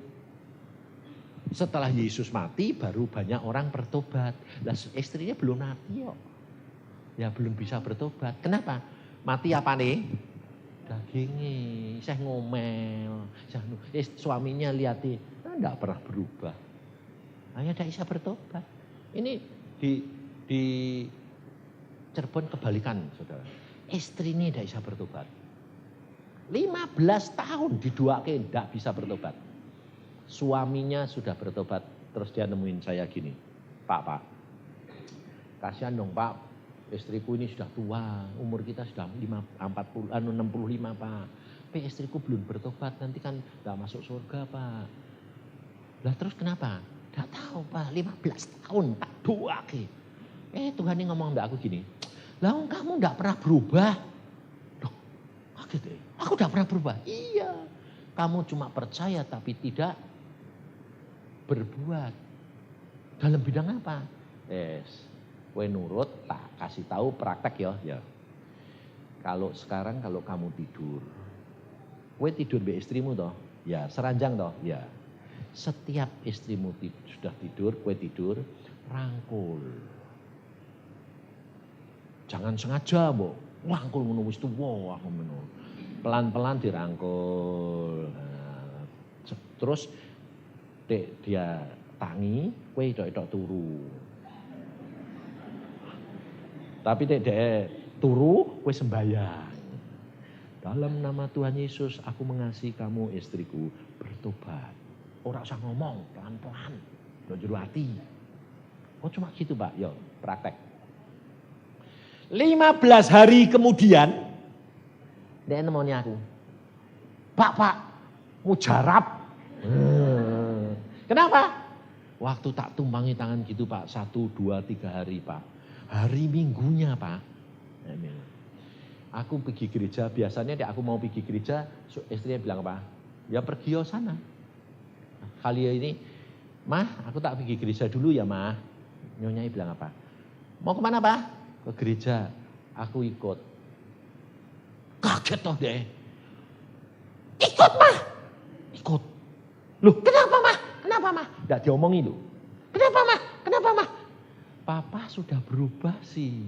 Setelah Yesus mati baru banyak orang bertobat. Lah istrinya belum mati kok. Ya belum bisa bertobat. Kenapa? Mati apa nih? Dagingnya. Saya ngomel. Suaminya lihatin. Enggak pernah berubah. Hanya tidak bisa bertobat. Ini di Cirebon kebalikan saudara. Istrinya tidak bisa bertobat. 15 tahun diduake tidak bisa bertobat. Suaminya sudah bertobat. Terus dia nemuin saya gini. Pak. Kasihan dong Pak. Istriku ini sudah tua. Umur kita sudah 65 Pak. Tapi istriku belum bertobat. Nanti kan tidak masuk surga Pak. Lah terus kenapa? Tidak tahu Pak. 15 tahun tak duake. Tuhan ini ngomong sama aku gini. Lah kamu tidak pernah berubah. Loh, kaget deh. Aku udah pernah berubah. Iya. Kamu cuma percaya tapi tidak berbuat. Dalam bidang apa? Kowe nurut, tak kasih tahu praktek ya. Kalau sekarang kalau kamu tidur. Kowe tidur be istrimu toh? Ya, seranjang toh? Ya. Setiap istrimu sudah tidur, kowe tidur, rangkul. Jangan sengaja, Mbok. Rangkul ngono wis tuwa ngono. Pelan-pelan dirangkul. Nah, terus dia tangi, kowe edok-edok turu. Tapi dek turu, kowe sembahyang. Dalam nama Tuhan Yesus, aku mengasihi kamu istriku, bertobat. Ora usah ngomong, pelan-pelan. Ndo jero ati. Oh cuma gitu Pak, yo praktek. 15 hari kemudian, dia nemoni aku. Pak, mujarab. Kenapa? Waktu tak tumpangi tangan gitu Pak, 1, 2, 3 hari Pak. Hari Minggunya Pak. Aku pergi gereja, biasanya aku mau pergi gereja, istrinya bilang apa? Ya pergi yo sana. Kali ini, Mah aku tak pergi gereja dulu ya Mah. Nyonyai bilang apa? Mau kemana Pak? Ke gereja, aku ikut. Kaget toh deh. Ikut Mah. Ikut. Loh kenapa Mah? Kenapa Mah? Nggak diomongin loh. Kenapa Mah? Papa sudah berubah sih.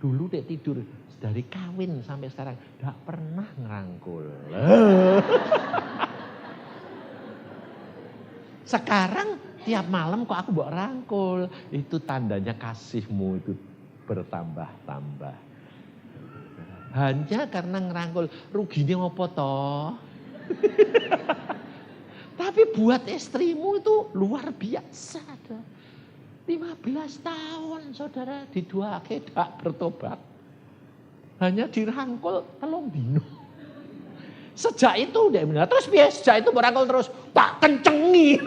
Dulu dek tidur dari kawin sampai sekarang nggak pernah ngerangkul. Sekarang tiap malam kok aku bawa rangkul. Itu tandanya kasihmu itu bertambah-tambah. Hanya karena ngerangkul, ruginya apa toh? Tapi buat istrimu itu luar biasa. 15 tahun saudara diduake dak bertobat. Hanya dirangkul 3 dino. Sejak itu dia bilang, terus biasa sejak itu merangkul terus, tak kencengi.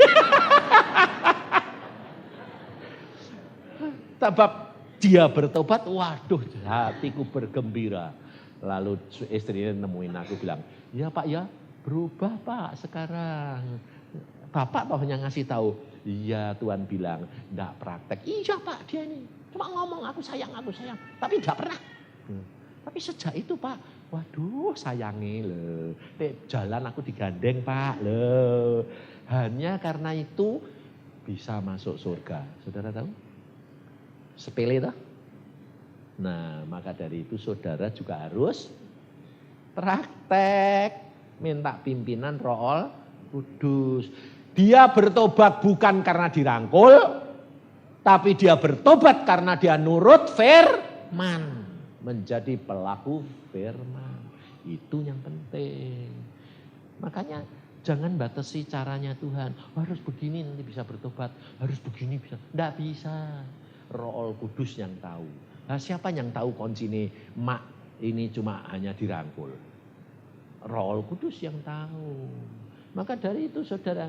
Sebab dia bertobat, waduh hatiku bergembira. Lalu istrinya nemuin aku bilang, ya Pak ya berubah Pak sekarang. Bapak hanya ngasih tahu, iya Tuhan bilang, enggak praktek. Iya Pak dia ini, cuma ngomong aku sayang, tapi enggak pernah. Tapi sejak itu Pak, waduh sayangi loh. Jalan aku digandeng Pak loh. Hanya karena itu bisa masuk surga. Saudara tahu? Sepele toh? Nah maka dari itu saudara juga harus praktek. Minta pimpinan Roh Kudus. Dia bertobat bukan karena dirangkul. Tapi dia bertobat karena dia nurut firman. Menjadi pelaku firman. Itu yang penting. Makanya jangan batasi caranya Tuhan. Harus begini nanti bisa bertobat. Harus begini bisa. Tidak bisa. Roh Kudus yang tahu. Nah, siapa yang tahu kunci ini? Mak ini cuma hanya dirangkul. Roh Kudus yang tahu. Maka dari itu saudara.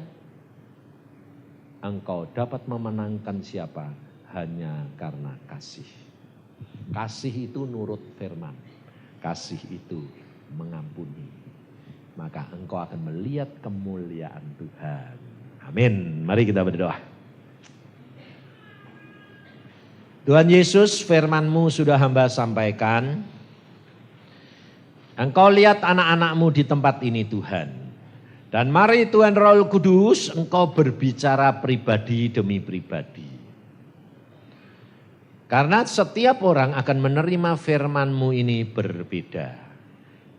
Engkau dapat memenangkan siapa? Hanya karena kasih. Kasih itu nurut firman. Kasih itu mengampuni. Maka engkau akan melihat kemuliaan Tuhan. Amin. Mari kita berdoa. Tuhan Yesus, firman-Mu sudah hamba sampaikan. Engkau lihat anak-anak-Mu di tempat ini Tuhan. Dan mari Tuhan Roh Kudus, Engkau berbicara pribadi demi pribadi. Karena setiap orang akan menerima firman-Mu ini berbeda.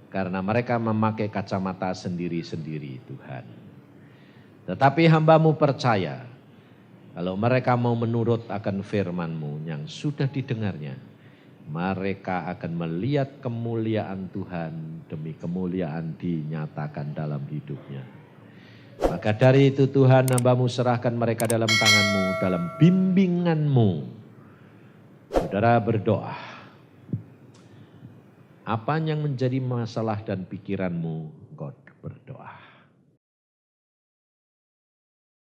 Karena mereka memakai kacamata sendiri-sendiri Tuhan. Tetapi hamba-Mu percaya, kalau mereka mau menurut akan firman-Mu yang sudah didengarnya, mereka akan melihat kemuliaan Tuhan demi kemuliaan dinyatakan dalam hidupnya. Maka dari itu Tuhan, hamba-Mu serahkan mereka dalam tangan-Mu, dalam bimbingan-Mu. Saudara berdoa, apa yang menjadi masalah dan pikiran-Mu